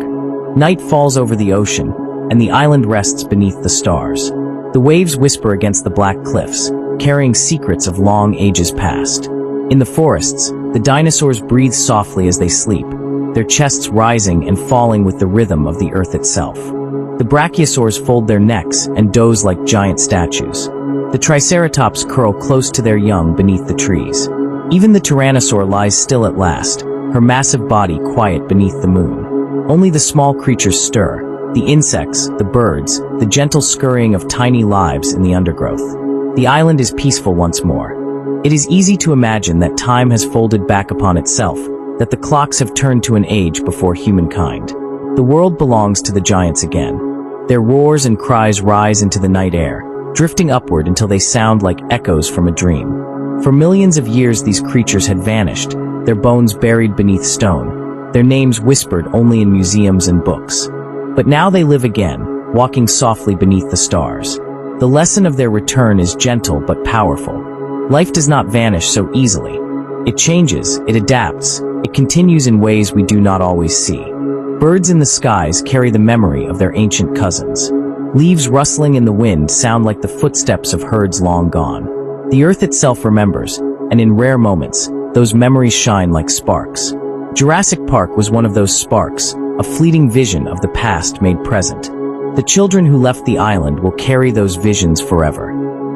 Night falls over the ocean, and the island rests beneath the stars. The waves whisper against the black cliffs, carrying secrets of long ages past. In the forests, the dinosaurs breathe softly as they sleep, their chests rising and falling with the rhythm of the earth itself. The brachiosaurs fold their necks and doze like giant statues. The triceratops curl close to their young beneath the trees. Even the tyrannosaur lies still at last, her massive body quiet beneath the moon. Only the small creatures stir, the insects, the birds, the gentle scurrying of tiny lives in the undergrowth. The island is peaceful once more. It is easy to imagine that time has folded back upon itself, that the clocks have turned to an age before humankind. The world belongs to the giants again. Their roars and cries rise into the night air, drifting upward until they sound like echoes from a dream. For millions of years these creatures had vanished, their bones buried beneath stone, their names whispered only in museums and books. But now they live again, walking softly beneath the stars. The lesson of their return is gentle but powerful. Life does not vanish so easily. It changes, it adapts, it continues in ways we do not always see. Birds in the skies carry the memory of their ancient cousins. Leaves rustling in the wind sound like the footsteps of herds long gone. The earth itself remembers, and in rare moments, those memories shine like sparks. Jurassic Park was one of those sparks, a fleeting vision of the past made present. The children who left the island will carry those visions forever.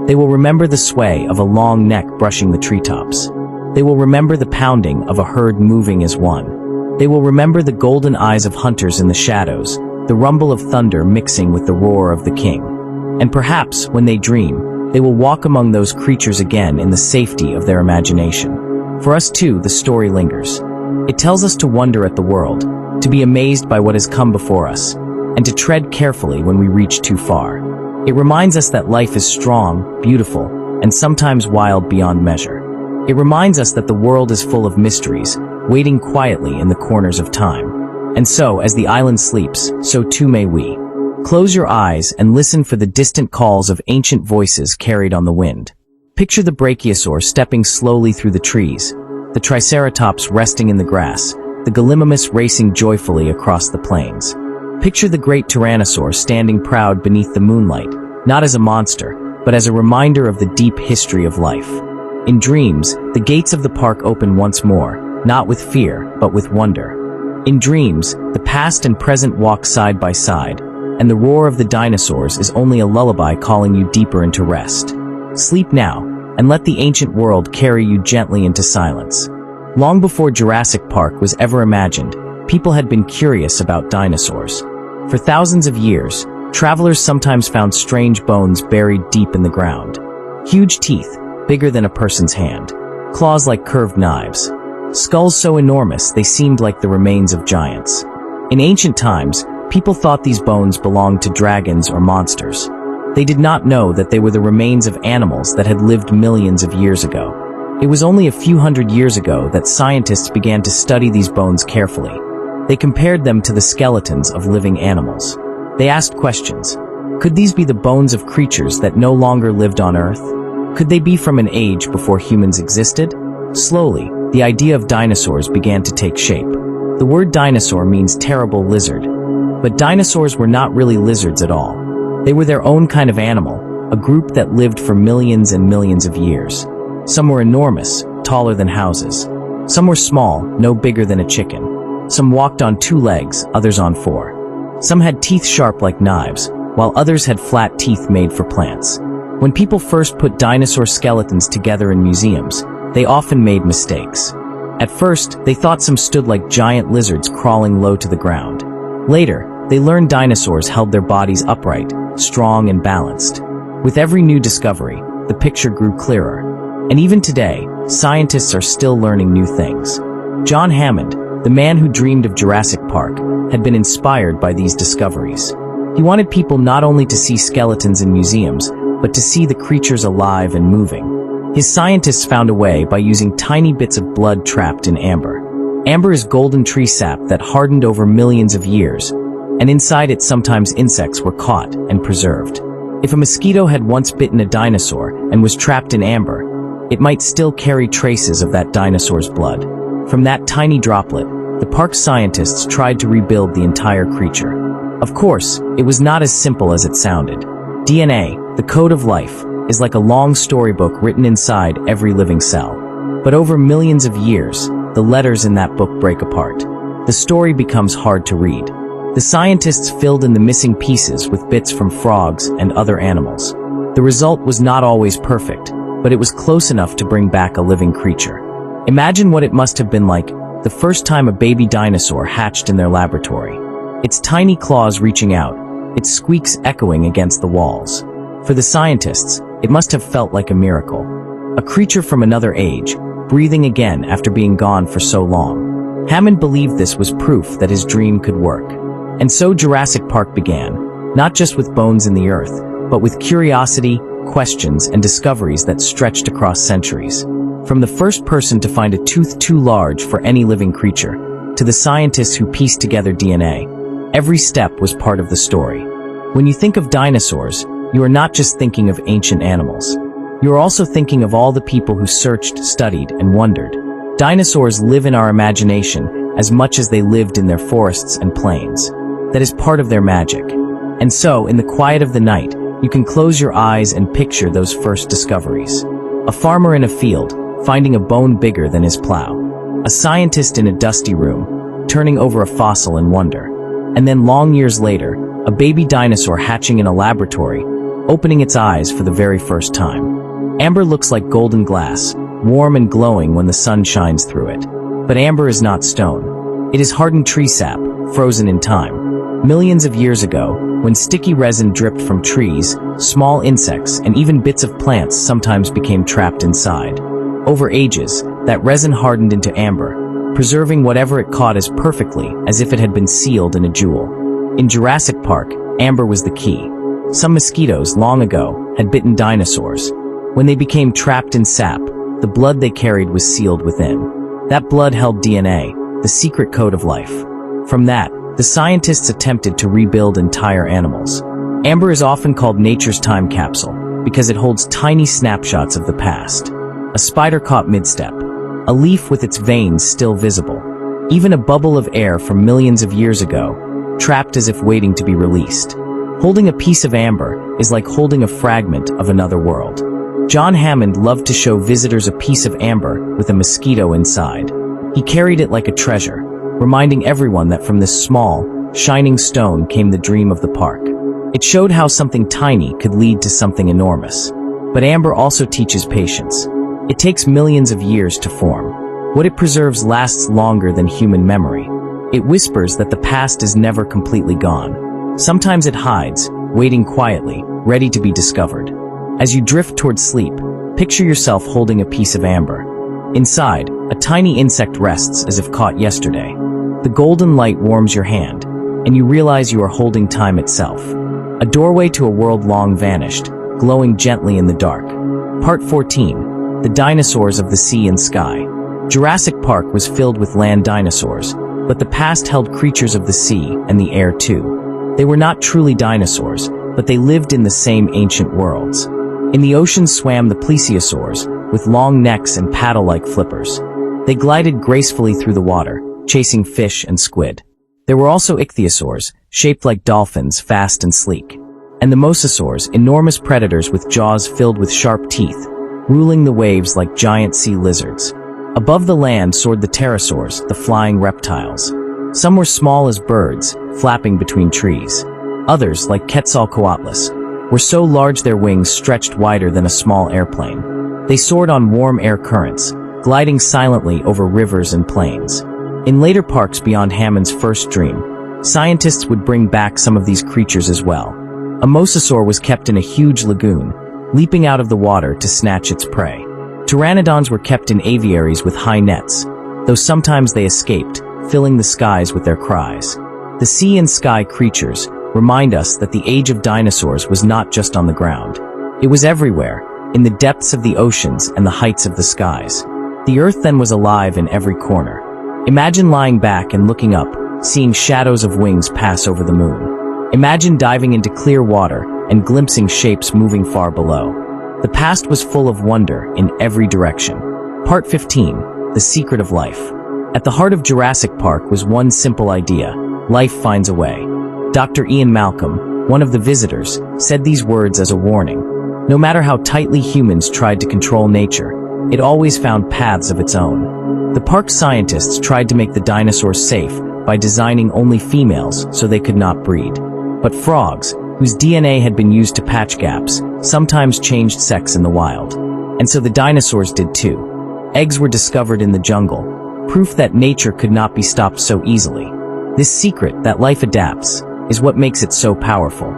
They will remember the sway of a long neck brushing the treetops. They will remember the pounding of a herd moving as one. They will remember the golden eyes of hunters in the shadows, the rumble of thunder mixing with the roar of the king. And perhaps, when they dream, they will walk among those creatures again in the safety of their imagination. For us too, the story lingers. It tells us to wonder at the world, to be amazed by what has come before us, and to tread carefully when we reach too far. It reminds us that life is strong, beautiful, and sometimes wild beyond measure. It reminds us that the world is full of mysteries, waiting quietly in the corners of time. And so, as the island sleeps, so too may we. Close your eyes and listen for the distant calls of ancient voices carried on the wind. Picture the brachiosaur stepping slowly through the trees, the triceratops resting in the grass, the gallimimus racing joyfully across the plains. Picture the great tyrannosaur standing proud beneath the moonlight, not as a monster, but as a reminder of the deep history of life. In dreams, the gates of the park open once more, not with fear, but with wonder. In dreams, the past and present walk side by side, and the roar of the dinosaurs is only a lullaby calling you deeper into rest. Sleep now, and let the ancient world carry you gently into silence. Long before Jurassic Park was ever imagined, people had been curious about dinosaurs. For thousands of years, Travelers sometimes found strange bones buried deep in the ground. Huge teeth, bigger than a person's hand. Claws like curved knives. Skulls so enormous they seemed like the remains of giants. In ancient times, people thought these bones belonged to dragons or monsters. They did not know that they were the remains of animals that had lived millions of years ago. It was only a few hundred years ago that scientists began to study these bones carefully. They compared them to the skeletons of living animals. They asked questions. Could these be the bones of creatures that no longer lived on Earth? Could they be from an age before humans existed? Slowly, the idea of dinosaurs began to take shape. The word dinosaur means terrible lizard. But dinosaurs were not really lizards at all. They were their own kind of animal, a group that lived for millions and millions of years. Some were enormous, taller than houses. Some were small, no bigger than a chicken. Some walked on 2 legs, others on 4. Some had teeth sharp like knives, while others had flat teeth made for plants. When people first put dinosaur skeletons together in museums, they often made mistakes. At first, they thought some stood like giant lizards crawling low to the ground. Later, they learned dinosaurs held their bodies upright, strong and balanced. With every new discovery, the picture grew clearer. And even today, scientists are still learning new things. John Hammond, the man who dreamed of Jurassic Park, had been inspired by these discoveries. He wanted people not only to see skeletons in museums, but to see the creatures alive and moving. His scientists found a way by using tiny bits of blood trapped in amber. Amber is golden tree sap that hardened over millions of years, and inside it sometimes insects were caught and preserved. If a mosquito had once bitten a dinosaur and was trapped in amber, it might still carry traces of that dinosaur's blood. From that tiny droplet, the park's scientists tried to rebuild the entire creature. Of course, it was not as simple as it sounded. DNA, the code of life, is like a long storybook written inside every living cell. But over millions of years, the letters in that book break apart. The story becomes hard to read. The scientists filled in the missing pieces with bits from frogs and other animals. The result was not always perfect, but it was close enough to bring back a living creature. Imagine what it must have been like the first time a baby dinosaur hatched in their laboratory. Its tiny claws reaching out, its squeaks echoing against the walls. For the scientists, it must have felt like a miracle. A creature from another age, breathing again after being gone for so long. Hammond believed this was proof that his dream could work. And so Jurassic Park began, not just with bones in the earth, but with curiosity, questions, and discoveries that stretched across centuries. From the first person to find a tooth too large for any living creature, to the scientists who pieced together DNA, every step was part of the story. When you think of dinosaurs, you are not just thinking of ancient animals. You are also thinking of all the people who searched, studied, and wondered. Dinosaurs live in our imagination as much as they lived in their forests and plains. That is part of their magic. And so, in the quiet of the night, you can close your eyes and picture those first discoveries. A farmer in a field, finding a bone bigger than his plow. A scientist in a dusty room, turning over a fossil in wonder. And then long years later, a baby dinosaur hatching in a laboratory, opening its eyes for the very first time. Amber looks like golden glass, warm and glowing when the sun shines through it. But amber is not stone. It is hardened tree sap, frozen in time. Millions of years ago, when sticky resin dripped from trees, small insects and even bits of plants sometimes became trapped inside. Over ages, that resin hardened into amber, preserving whatever it caught as perfectly as if it had been sealed in a jewel. In Jurassic Park, amber was the key. Some mosquitoes, long ago, had bitten dinosaurs. When they became trapped in sap, the blood they carried was sealed within. That blood held DNA, the secret code of life. From that, the scientists attempted to rebuild entire animals. Amber is often called nature's time capsule because it holds tiny snapshots of the past. A spider caught mid-step. A leaf with its veins still visible. Even a bubble of air from millions of years ago, trapped as if waiting to be released. Holding a piece of amber is like holding a fragment of another world. John Hammond loved to show visitors a piece of amber with a mosquito inside. He carried it like a treasure, reminding everyone that from this small, shining stone came the dream of the park. It showed how something tiny could lead to something enormous. But amber also teaches patience. It takes millions of years to form. What it preserves lasts longer than human memory. It whispers that the past is never completely gone. Sometimes it hides, waiting quietly, ready to be discovered. As you drift toward sleep, picture yourself holding a piece of amber. Inside, a tiny insect rests as if caught yesterday. The golden light warms your hand, and you realize you are holding time itself. A doorway to a world long vanished, glowing gently in the dark. Part 14. The Dinosaurs of the Sea and Sky. Jurassic Park was filled with land dinosaurs, but the past held creatures of the sea and the air too. They were not truly dinosaurs, but they lived in the same ancient worlds. In the ocean swam the plesiosaurs, with long necks and paddle-like flippers. They glided gracefully through the water, chasing fish and squid. There were also ichthyosaurs, shaped like dolphins, fast and sleek. And the mosasaurs, enormous predators with jaws filled with sharp teeth, ruling the waves like giant sea lizards. Above the land soared the pterosaurs, the flying reptiles. Some were small as birds, flapping between trees. Others, like Quetzalcoatlus, were so large their wings stretched wider than a small airplane. They soared on warm air currents, gliding silently over rivers and plains. In later parks beyond Hammond's first dream, scientists would bring back some of these creatures as well. A mosasaur was kept in a huge lagoon, leaping out of the water to snatch its prey. Pteranodons were kept in aviaries with high nets, though sometimes they escaped, filling the skies with their cries. The sea and sky creatures remind us that the age of dinosaurs was not just on the ground. It was everywhere, in the depths of the oceans and the heights of the skies. The earth then was alive in every corner. Imagine lying back and looking up, seeing shadows of wings pass over the moon. Imagine diving into clear water and glimpsing shapes moving far below. The past was full of wonder in every direction. Part 15. The Secret of Life. At the heart of Jurassic Park was one simple idea: life finds a way. Dr. Ian Malcolm, one of the visitors, said these words as a warning. No matter how tightly humans tried to control nature, it always found paths of its own. The park scientists tried to make the dinosaurs safe by designing only females so they could not breed. But frogs, whose DNA had been used to patch gaps, sometimes changed sex in the wild. And so the dinosaurs did too. Eggs were discovered in the jungle, proof that nature could not be stopped so easily. This secret, that life adapts, is what makes it so powerful.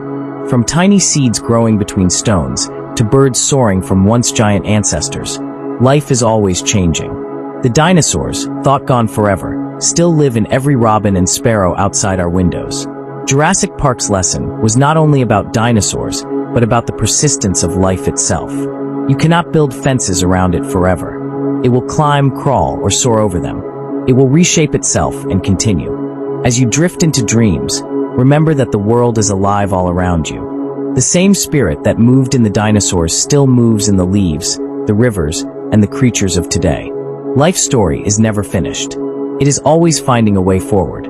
From tiny seeds growing between stones, to birds soaring from once giant ancestors, life is always changing. The dinosaurs, thought gone forever, still live in every robin and sparrow outside our windows. Jurassic Park's lesson was not only about dinosaurs, but about the persistence of life itself. You cannot build fences around it forever. It will climb, crawl, or soar over them. It will reshape itself and continue. As you drift into dreams, remember that the world is alive all around you. The same spirit that moved in the dinosaurs still moves in the leaves, the rivers, and the creatures of today. Life's story is never finished. It is always finding a way forward.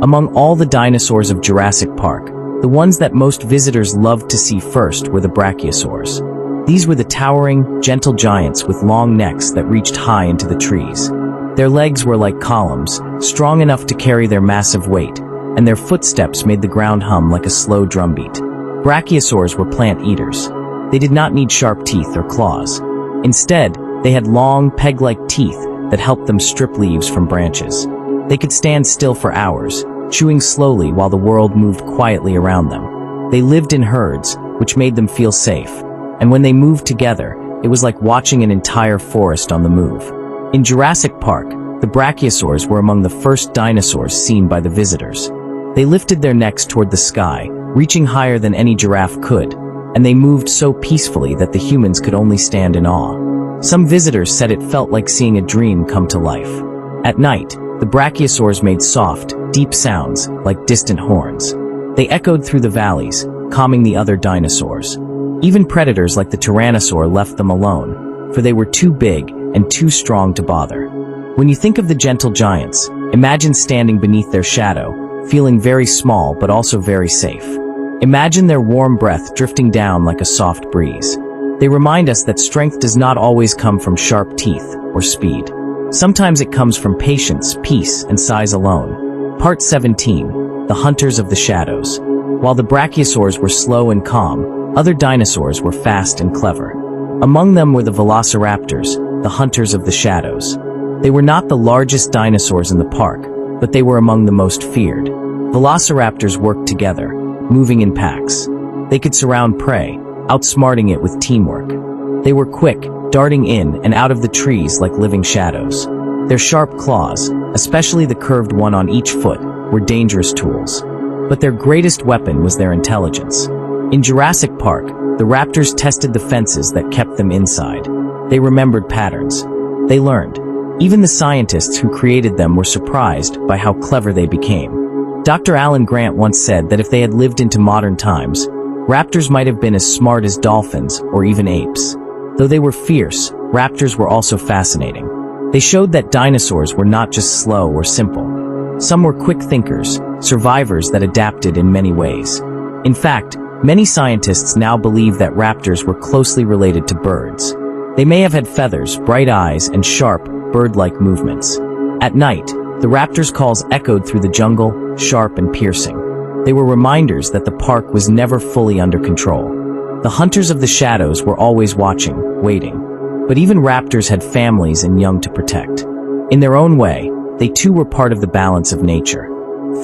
Among all the dinosaurs of Jurassic Park, the ones that most visitors loved to see first were the brachiosaurs. These were the towering, gentle giants with long necks that reached high into the trees. Their legs were like columns, strong enough to carry their massive weight, and their footsteps made the ground hum like a slow drumbeat. Brachiosaurs were plant eaters. They did not need sharp teeth or claws. Instead, they had long, peg-like teeth that helped them strip leaves from branches. They could stand still for hours, chewing slowly while the world moved quietly around them. They lived in herds, which made them feel safe. And when they moved together, it was like watching an entire forest on the move. In Jurassic Park, the brachiosaurs were among the first dinosaurs seen by the visitors. They lifted their necks toward the sky, reaching higher than any giraffe could, and they moved so peacefully that the humans could only stand in awe. Some visitors said it felt like seeing a dream come to life. At night, the brachiosaurs made soft, deep sounds, like distant horns. They echoed through the valleys, calming the other dinosaurs. Even predators like the tyrannosaur left them alone, for they were too big and too strong to bother. When you think of the gentle giants, imagine standing beneath their shadow, feeling very small but also very safe. Imagine their warm breath drifting down like a soft breeze. They remind us that strength does not always come from sharp teeth or speed. Sometimes it comes from patience, peace, and size alone. Part 17. The Hunters of the Shadows. While the brachiosaurs were slow and calm, other dinosaurs were fast and clever. Among them were the velociraptors, the hunters of the shadows. They were not the largest dinosaurs in the park, but they were among the most feared. Velociraptors worked together, moving in packs. They could surround prey, outsmarting it with teamwork. They were quick, darting in and out of the trees like living shadows. Their sharp claws, especially the curved one on each foot, were dangerous tools. But their greatest weapon was their intelligence. In Jurassic Park, the raptors tested the fences that kept them inside. They remembered patterns. They learned. Even the scientists who created them were surprised by how clever they became. Dr. Alan Grant once said that if they had lived into modern times, raptors might have been as smart as dolphins or even apes. Though they were fierce, raptors were also fascinating. They showed that dinosaurs were not just slow or simple. Some were quick thinkers, survivors that adapted in many ways. In fact, many scientists now believe that raptors were closely related to birds. They may have had feathers, bright eyes, and sharp, bird-like movements. At night, the raptors' calls echoed through the jungle, sharp and piercing. They were reminders that the park was never fully under control. The hunters of the shadows were always watching, waiting. But even raptors had families and young to protect. In their own way, they too were part of the balance of nature.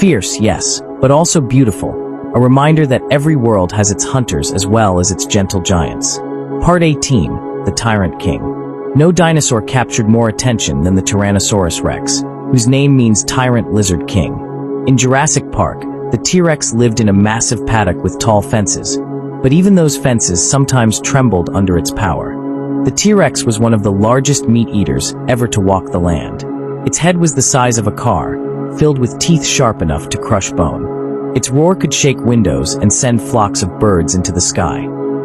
Fierce, yes, but also beautiful, a reminder that every world has its hunters as well as its gentle giants. Part 18, The Tyrant King. No dinosaur captured more attention than the Tyrannosaurus Rex, whose name means Tyrant Lizard King. In Jurassic Park, the T-Rex lived in a massive paddock with tall fences, but even those fences sometimes trembled under its power. The T-Rex was one of the largest meat-eaters ever to walk the land. Its head was the size of a car, filled with teeth sharp enough to crush bone. Its roar could shake windows and send flocks of birds into the sky.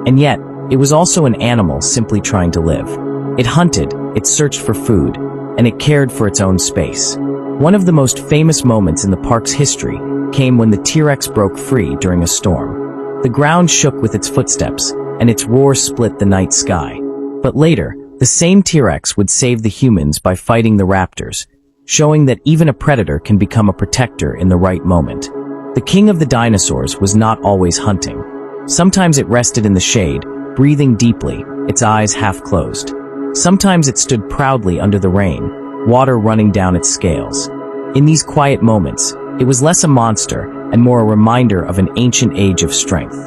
And yet, it was also an animal simply trying to live. It hunted, it searched for food, and it cared for its own space. One of the most famous moments in the park's history came when the T-Rex broke free during a storm. The ground shook with its footsteps, and its roar split the night sky. But later, the same T-Rex would save the humans by fighting the raptors, showing that even a predator can become a protector in the right moment. The king of the dinosaurs was not always hunting. Sometimes it rested in the shade, breathing deeply, its eyes half closed. Sometimes it stood proudly under the rain, water running down its scales. In these quiet moments, it was less a monster and more a reminder of an ancient age of strength.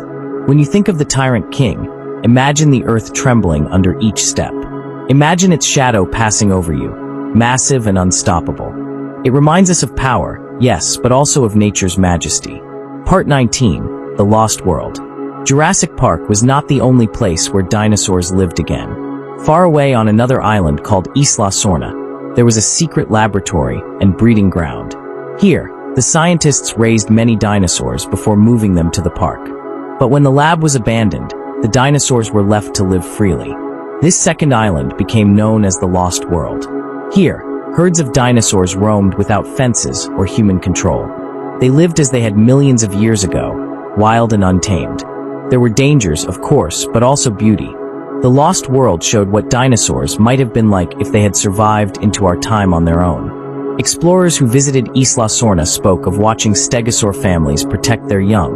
When you think of the Tyrant King, imagine the earth trembling under each step. Imagine its shadow passing over you, massive and unstoppable. It reminds us of power, yes, but also of nature's majesty. Part 19, The Lost World. Jurassic Park was not the only place where dinosaurs lived again. Far away on another island called Isla Sorna, there was a secret laboratory and breeding ground. Here, the scientists raised many dinosaurs before moving them to the park. But when the lab was abandoned, the dinosaurs were left to live freely. This second island became known as the Lost World. Here, herds of dinosaurs roamed without fences or human control. They lived as they had millions of years ago, wild and untamed. There were dangers, of course, but also beauty. The Lost World showed what dinosaurs might have been like if they had survived into our time on their own. Explorers who visited Isla Sorna spoke of watching stegosaur families protect their young,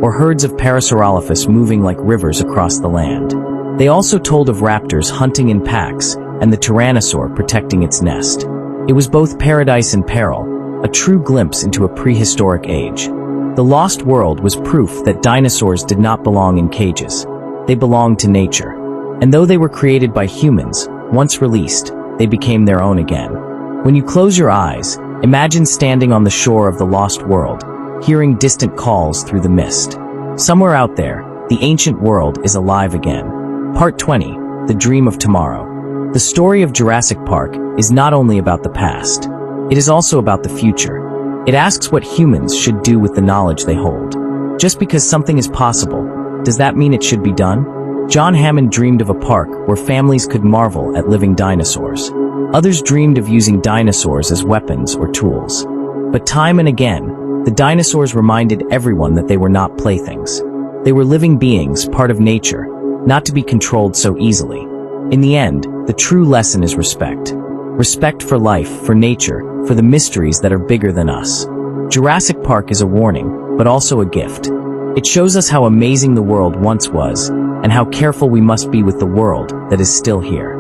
or herds of Parasaurolophus moving like rivers across the land. They also told of raptors hunting in packs, and the tyrannosaur protecting its nest. It was both paradise and peril, a true glimpse into a prehistoric age. The Lost World was proof that dinosaurs did not belong in cages. They belonged to nature. And though they were created by humans, once released, they became their own again. When you close your eyes, imagine standing on the shore of the Lost World, hearing distant calls through the mist. Somewhere out there, the ancient world is alive again. Part 20, The Dream of Tomorrow. The story of Jurassic Park is not only about the past. It is also about the future. It asks what humans should do with the knowledge they hold. Just because something is possible, does that mean it should be done? John Hammond dreamed of a park where families could marvel at living dinosaurs. Others dreamed of using dinosaurs as weapons or tools. But time and again, the dinosaurs reminded everyone that they were not playthings. They were living beings, part of nature, not to be controlled so easily. In the end, the true lesson is respect. Respect for life, for nature, for the mysteries that are bigger than us. Jurassic Park is a warning, but also a gift. It shows us how amazing the world once was, and how careful we must be with the world that is still here.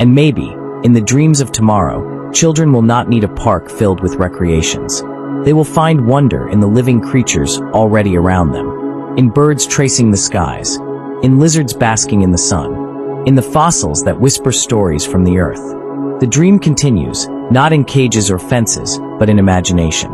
And maybe, in the dreams of tomorrow, children will not need a park filled with recreations. They will find wonder in the living creatures already around them. in birds tracing the skies, in lizards basking in the sun, in the fossils that whisper stories from the earth. The dream continues, not in cages or fences, but in imagination.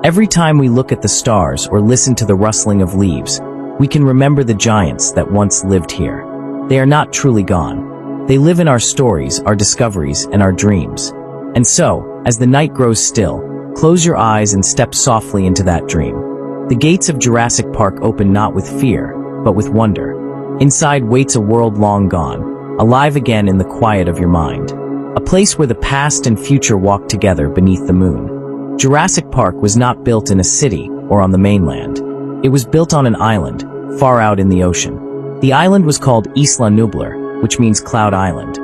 Every time we look at the stars or listen to the rustling of leaves, we can remember the giants that once lived here. They are not truly gone. They live in our stories, our discoveries, and our dreams. And so, as the night grows still, close your eyes and step softly into that dream. The gates of Jurassic Park open not with fear, but with wonder. Inside waits a world long gone, alive again in the quiet of your mind. A place where the past and future walk together beneath the moon. Jurassic Park was not built in a city or on the mainland. It was built on an island, far out in the ocean. The island was called Isla Nublar, which means Cloud Island.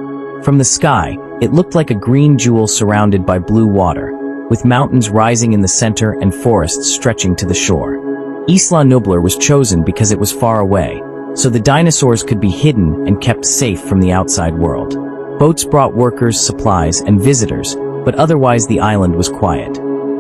From the sky, it looked like a green jewel surrounded by blue water, with mountains rising in the center and forests stretching to the shore. Isla Nublar was chosen because it was far away, so the dinosaurs could be hidden and kept safe from the outside world. Boats brought workers, supplies, and visitors, but otherwise the island was quiet.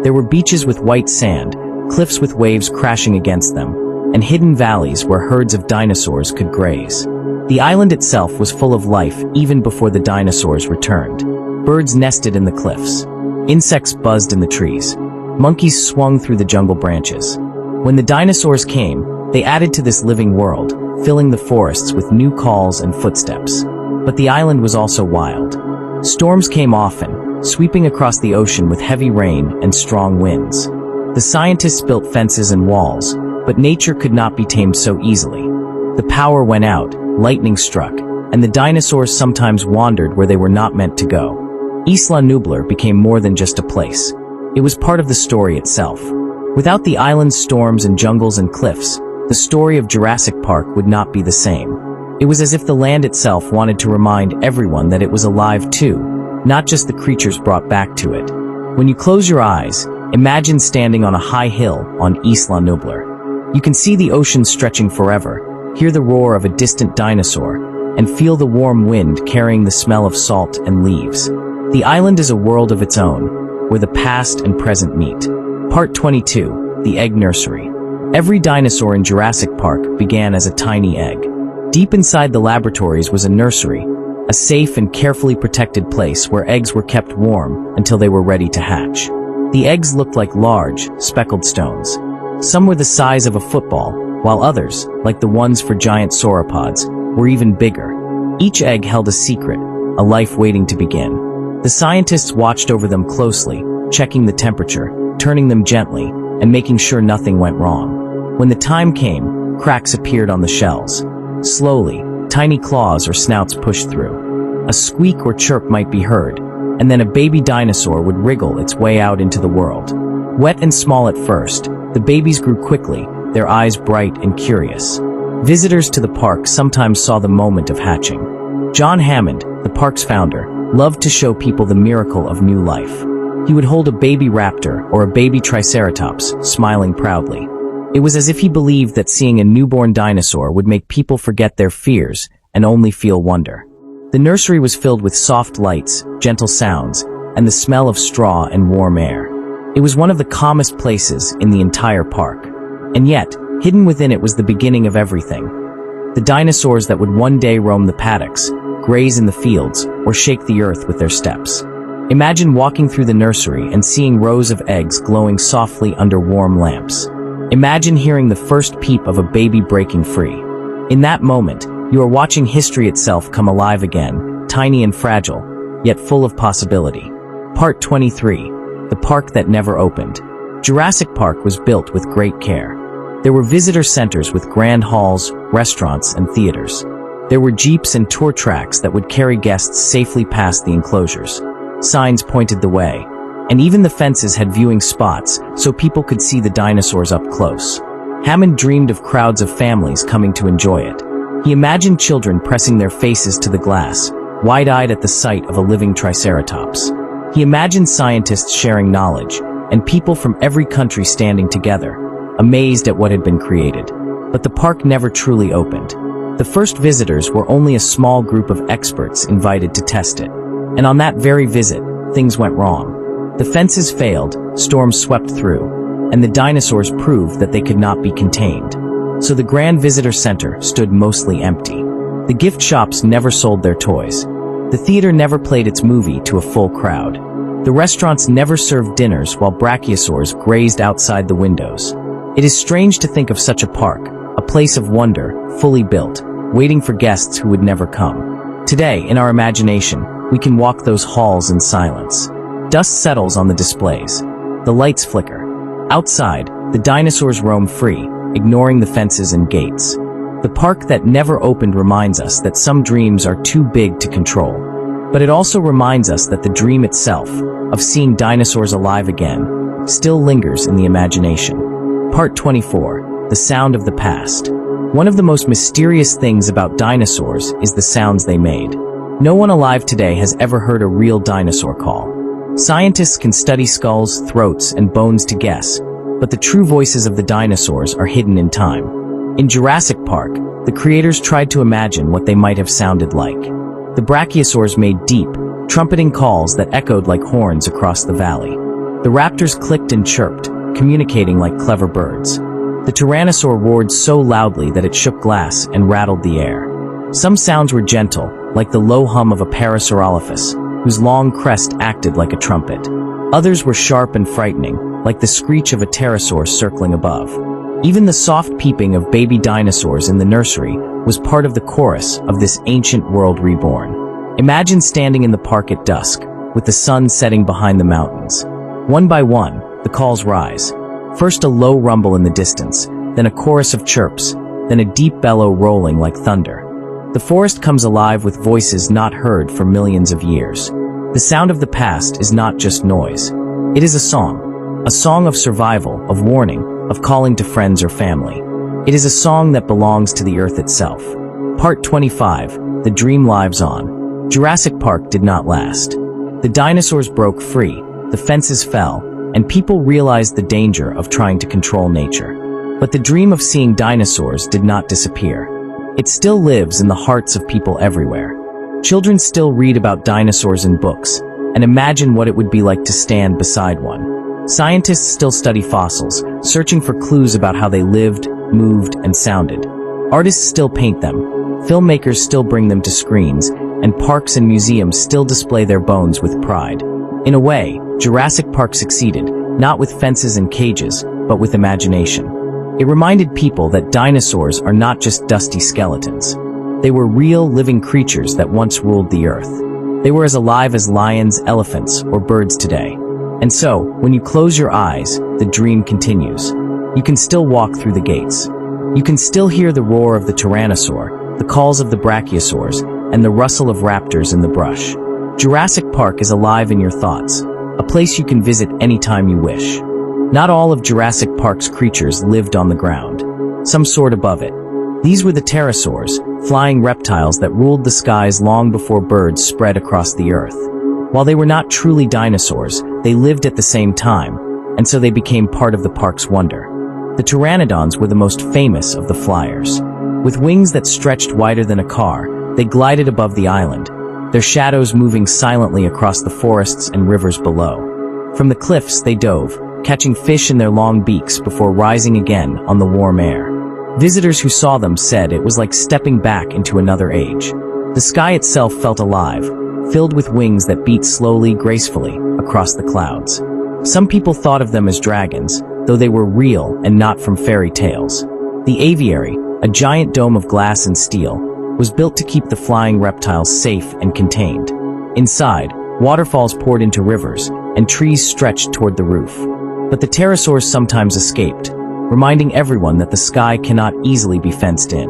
There were beaches with white sand, cliffs with waves crashing against them, and hidden valleys where herds of dinosaurs could graze. The island itself was full of life even before the dinosaurs returned. Birds nested in the cliffs. Insects buzzed in the trees. Monkeys swung through the jungle branches. When the dinosaurs came, they added to this living world, filling the forests with new calls and footsteps. But the island was also wild. Storms came often, sweeping across the ocean with heavy rain and strong winds. The scientists built fences and walls, but nature could not be tamed so easily. The power went out, lightning struck, and the dinosaurs sometimes wandered where they were not meant to go. Isla Nublar became more than just a place. It was part of the story itself. Without the island's storms and jungles and cliffs, the story of Jurassic Park would not be the same. It was as if the land itself wanted to remind everyone that it was alive too, not just the creatures brought back to it. When you close your eyes, imagine standing on a high hill on Isla Nublar. You can see the ocean stretching forever, hear the roar of a distant dinosaur, and feel the warm wind carrying the smell of salt and leaves. The island is a world of its own, where the past and present meet. Part 22, The Egg Nursery. Every dinosaur in Jurassic Park began as a tiny egg. Deep inside the laboratories was a nursery, a safe and carefully protected place where eggs were kept warm until they were ready to hatch. The eggs looked like large, speckled stones. Some were the size of a football, while others, like the ones for giant sauropods, were even bigger. Each egg held a secret, a life waiting to begin. The scientists watched over them closely, checking the temperature, turning them gently, and making sure nothing went wrong. When the time came, cracks appeared on the shells. Slowly, tiny claws or snouts pushed through. A squeak or chirp might be heard, and then a baby dinosaur would wriggle its way out into the world. Wet and small at first, the babies grew quickly, their eyes bright and curious. Visitors to the park sometimes saw the moment of hatching. John Hammond, the park's founder, loved to show people the miracle of new life. He would hold a baby raptor or a baby triceratops, smiling proudly. It was as if he believed that seeing a newborn dinosaur would make people forget their fears and only feel wonder. The nursery was filled with soft lights, gentle sounds, and the smell of straw and warm air. It was one of the calmest places in the entire park. And yet, hidden within it was the beginning of everything. The dinosaurs that would one day roam the paddocks, graze in the fields, or shake the earth with their steps. Imagine walking through the nursery and seeing rows of eggs glowing softly under warm lamps. Imagine hearing the first peep of a baby breaking free. In that moment, you are watching history itself come alive again, tiny and fragile, yet full of possibility. Part 23, The Park That Never Opened. Jurassic Park was built with great care. There were visitor centers with grand halls, restaurants, and theaters. There were jeeps and tour tracks that would carry guests safely past the enclosures. Signs pointed the way, and even the fences had viewing spots so people could see the dinosaurs up close. Hammond dreamed of crowds of families coming to enjoy it. He imagined children pressing their faces to the glass, wide-eyed at the sight of a living triceratops. He imagined scientists sharing knowledge, and people from every country standing together, amazed at what had been created. But the park never truly opened. The first visitors were only a small group of experts invited to test it. And on that very visit, things went wrong. The fences failed, storms swept through, and the dinosaurs proved that they could not be contained. so the Grand Visitor Center stood mostly empty. The gift shops never sold their toys. The theater never played its movie to a full crowd. The restaurants never served dinners while brachiosaurs grazed outside the windows. It is strange to think of such a park, a place of wonder, fully built, waiting for guests who would never come. Today, in our imagination, we can walk those halls in silence. Dust settles on the displays. The lights flicker. Outside, the dinosaurs roam free, ignoring the fences and gates. The park that never opened reminds us that some dreams are too big to control. But it also reminds us that the dream itself, of seeing dinosaurs alive again, still lingers in the imagination. Part 24. The Sound of the Past. One of the most mysterious things about dinosaurs is the sounds they made. No one alive today has ever heard a real dinosaur call. Scientists can study skulls, throats, and bones to guess, but the true voices of the dinosaurs are hidden in time. In Jurassic Park, the creators tried to imagine what they might have sounded like. The brachiosaurs made deep, trumpeting calls that echoed like horns across the valley. The raptors clicked and chirped, communicating like clever birds. The tyrannosaur roared so loudly that it shook glass and rattled the air. Some sounds were gentle, like the low hum of a Parasaurolophus, whose long crest acted like a trumpet. Others were sharp and frightening, like the screech of a pterosaur circling above. Even the soft peeping of baby dinosaurs in the nursery was part of the chorus of this ancient world reborn. Imagine standing in the park at dusk, with the sun setting behind the mountains. One by one, the calls rise. First a low rumble in the distance, then a chorus of chirps, then a deep bellow rolling like thunder. The forest comes alive with voices not heard for millions of years. The sound of the past is not just noise. It is a song of survival, of warning, of calling to friends or family. It is a song that belongs to the earth itself. Part 25. The Dream Lives On. Jurassic Park did not last. The dinosaurs broke free, the fences fell, and people realized the danger of trying to control nature. But the dream of seeing dinosaurs did not disappear. It still lives in the hearts of people everywhere. Children still read about dinosaurs in books, and imagine what it would be like to stand beside one. Scientists still study fossils, searching for clues about how they lived, moved, and sounded. Artists still paint them, filmmakers still bring them to screens, and parks and museums still display their bones with pride. In a way, Jurassic Park succeeded, not with fences and cages, but with imagination. It reminded people that dinosaurs are not just dusty skeletons. They were real, living creatures that once ruled the earth. They were as alive as lions, elephants, or birds today. And so, when you close your eyes, the dream continues. You can still walk through the gates. You can still hear the roar of the tyrannosaur, the calls of the brachiosaurs, and the rustle of raptors in the brush. Jurassic Park is alive in your thoughts, a place you can visit anytime you wish. Not all of Jurassic Park's creatures lived on the ground. Some soared above it. These were the pterosaurs, flying reptiles that ruled the skies long before birds spread across the earth. While they were not truly dinosaurs, they lived at the same time, and so they became part of the park's wonder. The pteranodons were the most famous of the flyers. With wings that stretched wider than a car, they glided above the island, their shadows moving silently across the forests and rivers below. From the cliffs they dove, catching fish in their long beaks before rising again on the warm air. Visitors who saw them said it was like stepping back into another age. The sky itself felt alive, filled with wings that beat slowly, gracefully, across the clouds. Some people thought of them as dragons, though they were real and not from fairy tales. The aviary, a giant dome of glass and steel, was built to keep the flying reptiles safe and contained. Inside, waterfalls poured into rivers, and trees stretched toward the roof. But the pterosaurs sometimes escaped, reminding everyone that the sky cannot easily be fenced in.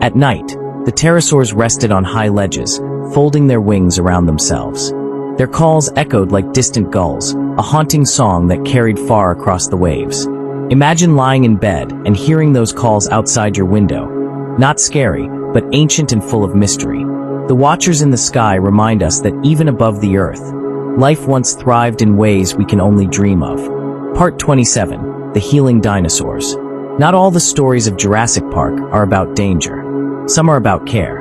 At night, the pterosaurs rested on high ledges, folding their wings around themselves. Their calls echoed like distant gulls, a haunting song that carried far across the waves. Imagine lying in bed and hearing those calls outside your window. Not scary, but ancient and full of mystery. The watchers in the sky remind us that even above the earth, life once thrived in ways we can only dream of. Part 27. The Healing Dinosaurs. Not all the stories of Jurassic Park are about danger. Some are about care.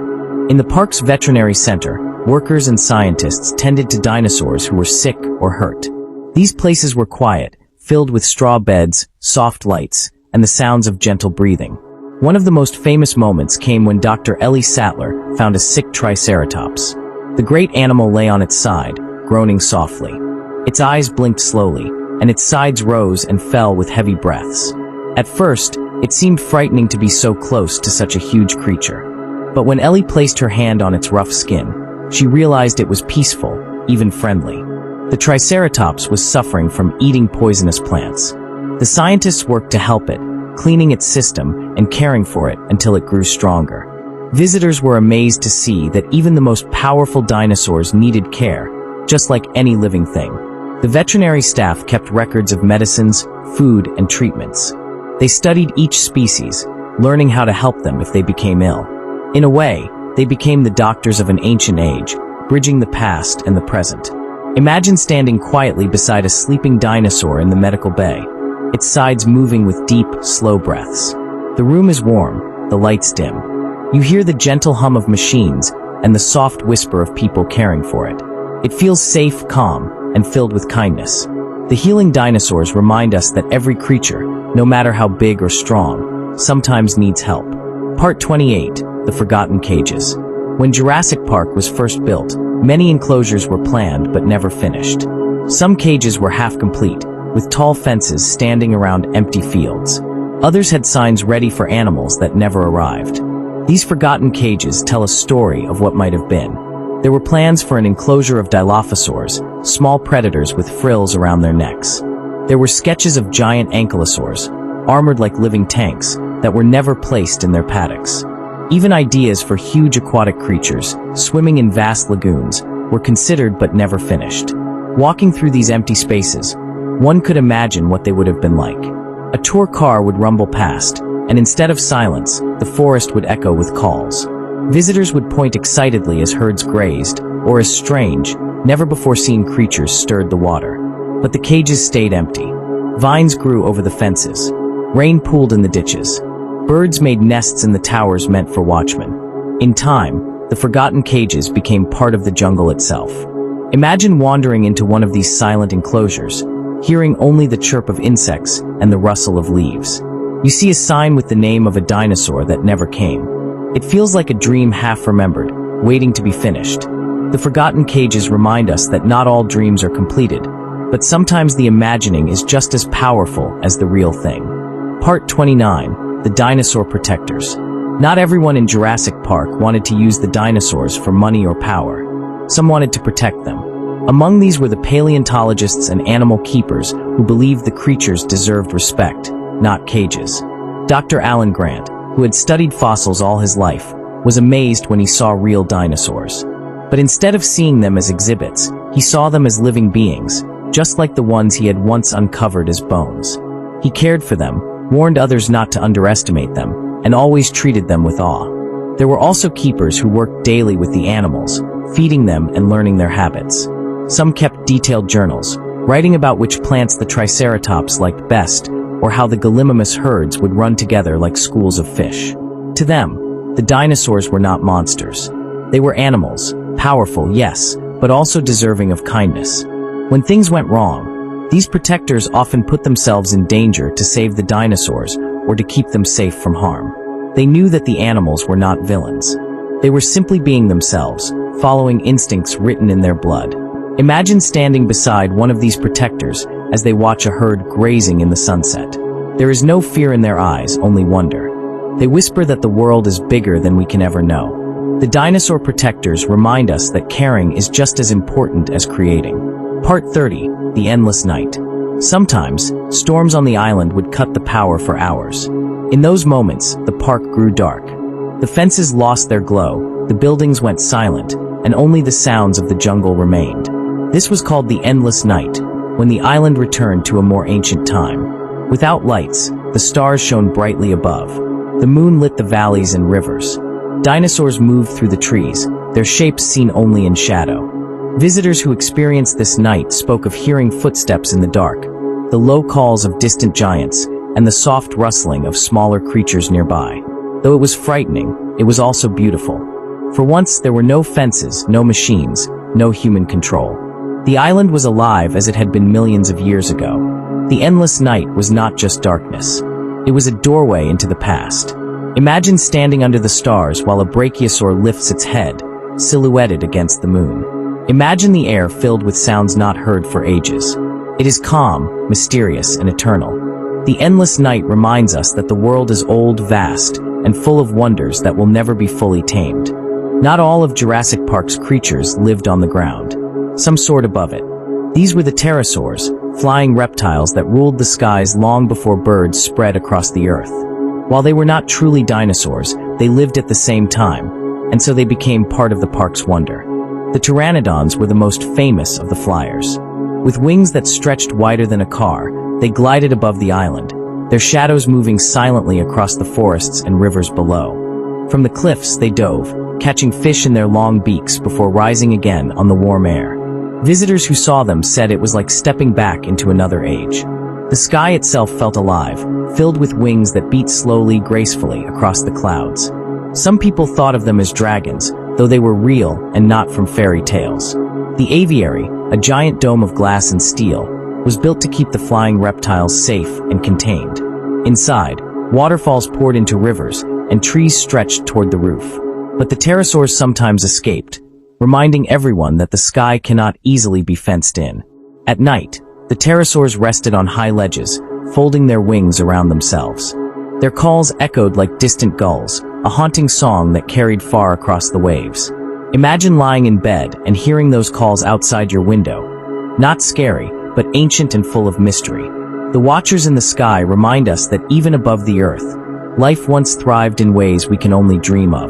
In the park's veterinary center, workers and scientists tended to dinosaurs who were sick or hurt. These places were quiet, filled with straw beds, soft lights, and the sounds of gentle breathing. One of the most famous moments came when Dr. Ellie Sattler found a sick triceratops. The great animal lay on its side, groaning softly. Its eyes blinked slowly, and its sides rose and fell with heavy breaths. At first, it seemed frightening to be so close to such a huge creature. But when Ellie placed her hand on its rough skin, she realized it was peaceful, even friendly. The triceratops was suffering from eating poisonous plants. The scientists worked to help it, cleaning its system and caring for it until it grew stronger. Visitors were amazed to see that even the most powerful dinosaurs needed care, just like any living thing. The veterinary staff kept records of medicines, food, and treatments. They studied each species, learning how to help them if they became ill. In a way, they became the doctors of an ancient age, bridging the past and the present. Imagine standing quietly beside a sleeping dinosaur in the medical bay, its sides moving with deep, slow breaths. The room is warm, the lights dim. You hear the gentle hum of machines and the soft whisper of people caring for it. It feels safe, calm, and filled with kindness. The healing dinosaurs remind us that every creature, no matter how big or strong, sometimes needs help. Part 28, The Forgotten Cages. When Jurassic Park was first built, many enclosures were planned but never finished. Some cages were half complete, with tall fences standing around empty fields. Others had signs ready for animals that never arrived. These forgotten cages tell a story of what might have been. There were plans for an enclosure of dilophosaurs, small predators with frills around their necks. There were sketches of giant ankylosaurs, armored like living tanks, that were never placed in their paddocks. Even ideas for huge aquatic creatures, swimming in vast lagoons, were considered but never finished. Walking through these empty spaces, one could imagine what they would have been like. A tour car would rumble past, and instead of silence, the forest would echo with calls. Visitors would point excitedly as herds grazed, or as strange, never-before-seen creatures stirred the water. But the cages stayed empty. Vines grew over the fences. Rain pooled in the ditches. Birds made nests in the towers meant for watchmen. In time, the forgotten cages became part of the jungle itself. Imagine wandering into one of these silent enclosures, hearing only the chirp of insects and the rustle of leaves. You see a sign with the name of a dinosaur that never came. It feels like a dream half remembered, waiting to be finished. The forgotten cages remind us that not all dreams are completed, but sometimes the imagining is just as powerful as the real thing. Part 29. The Dinosaur Protectors. Not everyone in Jurassic Park wanted to use the dinosaurs for money or power. Some wanted to protect them. Among these were the paleontologists and animal keepers who believed the creatures deserved respect, not cages. Dr. Alan Grant, who had studied fossils all his life, was amazed when he saw real dinosaurs. But instead of seeing them as exhibits, he saw them as living beings, just like the ones he had once uncovered as bones. He cared for them, warned others not to underestimate them, and always treated them with awe. There were also keepers who worked daily with the animals, feeding them and learning their habits. Some kept detailed journals, writing about which plants the triceratops liked best, or how the gallimimus herds would run together like schools of fish. To them, the dinosaurs were not monsters. They were animals, powerful, yes, but also deserving of kindness. When things went wrong, these protectors often put themselves in danger to save the dinosaurs or to keep them safe from harm. They knew that the animals were not villains. They were simply being themselves, following instincts written in their blood. Imagine standing beside one of these protectors as they watch a herd grazing in the sunset. There is no fear in their eyes, only wonder. They whisper that the world is bigger than we can ever know. The dinosaur protectors remind us that caring is just as important as creating. Part 30. The Endless Night. Sometimes, storms on the island would cut the power for hours. In those moments, the park grew dark. The fences lost their glow, the buildings went silent, and only the sounds of the jungle remained. This was called the Endless Night, when the island returned to a more ancient time. Without lights, the stars shone brightly above. The moon lit the valleys and rivers. Dinosaurs moved through the trees, their shapes seen only in shadow. Visitors who experienced this night spoke of hearing footsteps in the dark, the low calls of distant giants, and the soft rustling of smaller creatures nearby. Though it was frightening, it was also beautiful. For once, there were no fences, no machines, no human control. The island was alive as it had been millions of years ago. The endless night was not just darkness. It was a doorway into the past. Imagine standing under the stars while a brachiosaur lifts its head, silhouetted against the moon. Imagine the air filled with sounds not heard for ages. It is calm, mysterious, and eternal. The endless night reminds us that the world is old, vast, and full of wonders that will never be fully tamed. Not all of Jurassic Park's creatures lived on the ground. Some soared above it. These were the pterosaurs, flying reptiles that ruled the skies long before birds spread across the earth. While they were not truly dinosaurs, they lived at the same time, and so they became part of the park's wonder. The pteranodons were the most famous of the flyers. With wings that stretched wider than a car, they glided above the island, their shadows moving silently across the forests and rivers below. From the cliffs they dove, catching fish in their long beaks before rising again on the warm air. Visitors who saw them said it was like stepping back into another age. The sky itself felt alive, filled with wings that beat slowly, gracefully across the clouds. Some people thought of them as dragons, though they were real and not from fairy tales. The aviary, a giant dome of glass and steel, was built to keep the flying reptiles safe and contained. Inside, waterfalls poured into rivers, and trees stretched toward the roof. But the pterosaurs sometimes escaped, reminding everyone that the sky cannot easily be fenced in. At night, the pterosaurs rested on high ledges, folding their wings around themselves. Their calls echoed like distant gulls, a haunting song that carried far across the waves. Imagine lying in bed and hearing those calls outside your window. Not scary, but ancient and full of mystery. The watchers in the sky remind us that even above the earth, life once thrived in ways we can only dream of.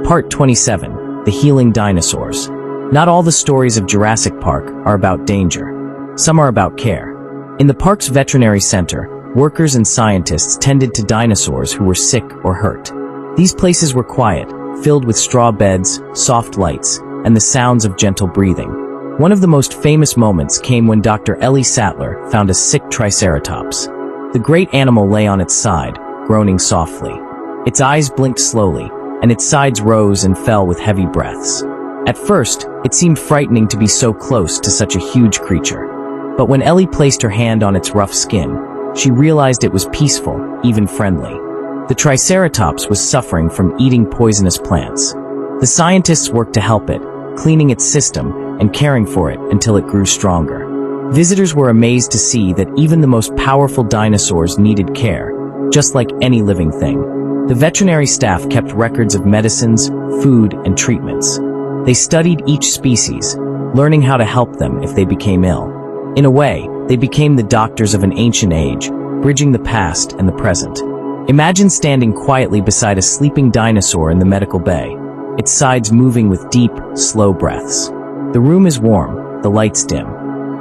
Part 27. The Healing Dinosaurs. Not all the stories of Jurassic Park are about danger. Some are about care. In the park's veterinary center, workers and scientists tended to dinosaurs who were sick or hurt. These places were quiet, filled with straw beds, soft lights, and the sounds of gentle breathing. One of the most famous moments came when Dr. Ellie Sattler found a sick triceratops. The great animal lay on its side, groaning softly. Its eyes blinked slowly, and its sides rose and fell with heavy breaths. At first, it seemed frightening to be so close to such a huge creature. But when Ellie placed her hand on its rough skin, she realized it was peaceful, even friendly. The triceratops was suffering from eating poisonous plants. The scientists worked to help it, cleaning its system and caring for it until it grew stronger. Visitors were amazed to see that even the most powerful dinosaurs needed care, just like any living thing. The veterinary staff kept records of medicines, food, and treatments. They studied each species, learning how to help them if they became ill. In a way, they became the doctors of an ancient age, bridging the past and the present. Imagine standing quietly beside a sleeping dinosaur in the medical bay, its sides moving with deep, slow breaths. The room is warm, the lights dim.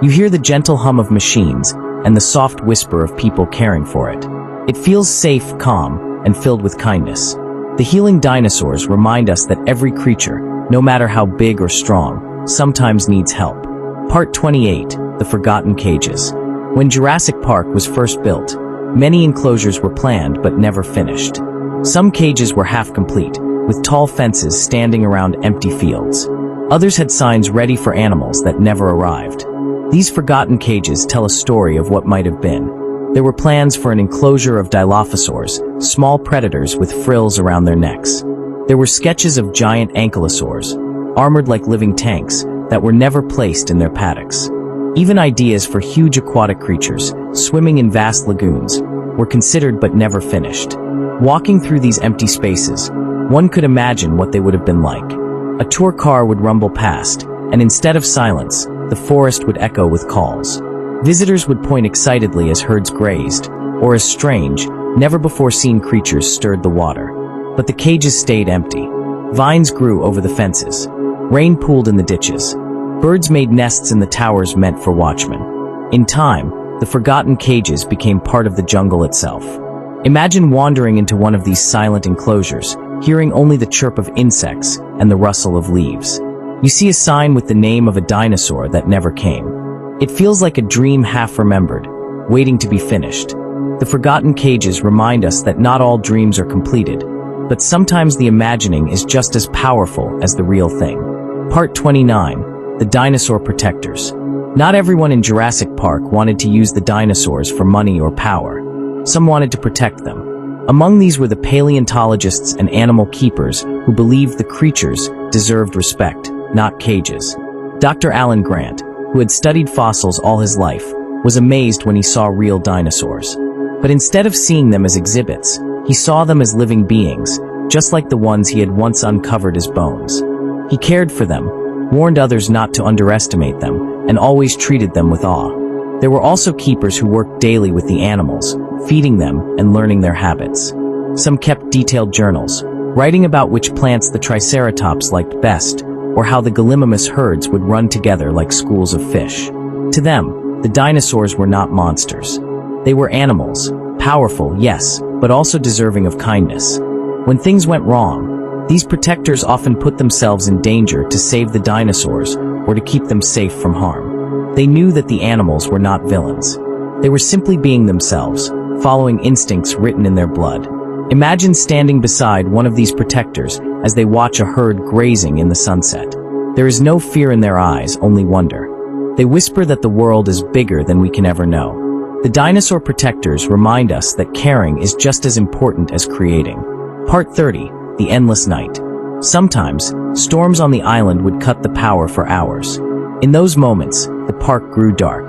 You hear the gentle hum of machines and the soft whisper of people caring for it. It feels safe, calm, and filled with kindness. The healing dinosaurs remind us that every creature, no matter how big or strong, sometimes needs help. Part 28. The Forgotten Cages. When Jurassic Park was first built, many enclosures were planned but never finished. Some cages were half complete, with tall fences standing around empty fields. Others had signs ready for animals that never arrived. These forgotten cages tell a story of what might have been. There were plans for an enclosure of dilophosaurs, small predators with frills around their necks. There were sketches of giant ankylosaurs, armored like living tanks, that were never placed in their paddocks. Even ideas for huge aquatic creatures, swimming in vast lagoons, were considered but never finished. Walking through these empty spaces, one could imagine what they would have been like. A tour car would rumble past, and instead of silence, the forest would echo with calls. Visitors would point excitedly as herds grazed, or as strange, never-before-seen creatures stirred the water. But the cages stayed empty. Vines grew over the fences. Rain pooled in the ditches. Birds made nests in the towers meant for watchmen. In time, the forgotten cages became part of the jungle itself. Imagine wandering into one of these silent enclosures, hearing only the chirp of insects and the rustle of leaves. You see a sign with the name of a dinosaur that never came. It feels like a dream half remembered, waiting to be finished. The forgotten cages remind us that not all dreams are completed, but sometimes the imagining is just as powerful as the real thing. Part 29. The Dinosaur Protectors. Not everyone in Jurassic Park wanted to use the dinosaurs for money or power. Some wanted to protect them. Among these were the paleontologists and animal keepers who believed the creatures deserved respect, not cages. Dr. Alan Grant, who had studied fossils all his life, was amazed when he saw real dinosaurs. But instead of seeing them as exhibits, he saw them as living beings, just like the ones he had once uncovered as bones. He cared for them, warned others not to underestimate them, and always treated them with awe. There were also keepers who worked daily with the animals, feeding them and learning their habits. Some kept detailed journals, writing about which plants the Triceratops liked best, or how the Gallimimus herds would run together like schools of fish. To them, the dinosaurs were not monsters. They were animals, powerful, yes, but also deserving of kindness. When things went wrong, these protectors often put themselves in danger to save the dinosaurs or to keep them safe from harm. They knew that the animals were not villains. They were simply being themselves, following instincts written in their blood. Imagine standing beside one of these protectors as they watch a herd grazing in the sunset. There is no fear in their eyes, only wonder. They whisper that the world is bigger than we can ever know. The dinosaur protectors remind us that caring is just as important as creating. Part 30, the endless night. Sometimes, storms on the island would cut the power for hours. In those moments, the park grew dark.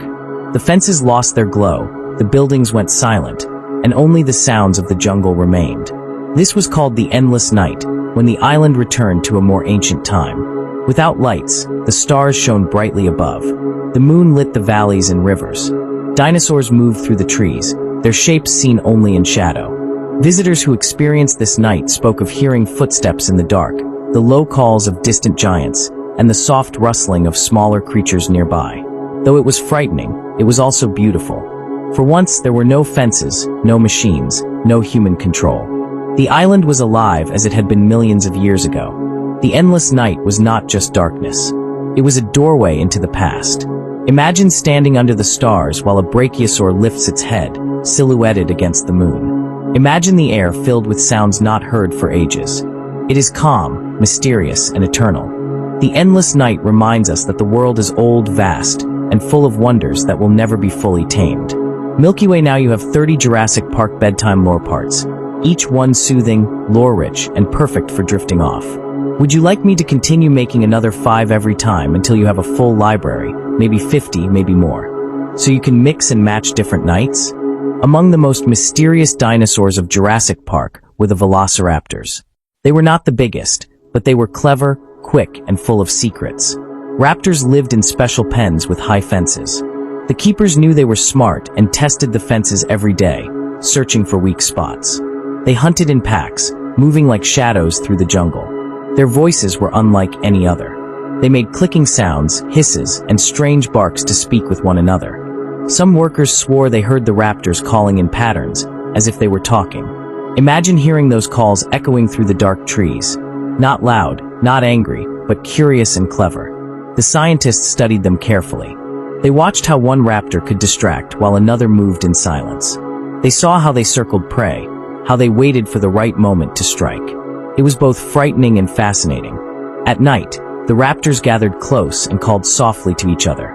The fences lost their glow, the buildings went silent, and only the sounds of the jungle remained. This was called the endless night, when the island returned to a more ancient time. Without lights, the stars shone brightly above. The moon lit the valleys and rivers. Dinosaurs moved through the trees, their shapes seen only in shadow. Visitors who experienced this night spoke of hearing footsteps in the dark, the low calls of distant giants, and the soft rustling of smaller creatures nearby. Though it was frightening, it was also beautiful. For once, there were no fences, no machines, no human control. The island was alive as it had been millions of years ago. The endless night was not just darkness. It was a doorway into the past. Imagine standing under the stars while a brachiosaur lifts its head, silhouetted against the moon. Imagine the air filled with sounds not heard for ages. It is calm, mysterious, and eternal. The endless night reminds us that the world is old, vast, and full of wonders that will never be fully tamed. Milky Way, now you have 30 Jurassic Park bedtime lore parts, each one soothing, lore-rich, and perfect for drifting off. Would you like me to continue making another 5 every time until you have a full library, maybe 50, maybe more, so you can mix and match different nights? Among the most mysterious dinosaurs of Jurassic Park were the velociraptors. They were not the biggest, but they were clever, quick, and full of secrets. Raptors lived in special pens with high fences. The keepers knew they were smart and tested the fences every day, searching for weak spots. They hunted in packs, moving like shadows through the jungle. Their voices were unlike any other. They made clicking sounds, hisses, and strange barks to speak with one another. Some workers swore they heard the raptors calling in patterns, as if they were talking. Imagine hearing those calls echoing through the dark trees. Not loud, not angry, but curious and clever. The scientists studied them carefully. They watched how one raptor could distract while another moved in silence. They saw how they circled prey, how they waited for the right moment to strike. It was both frightening and fascinating. At night, the raptors gathered close and called softly to each other.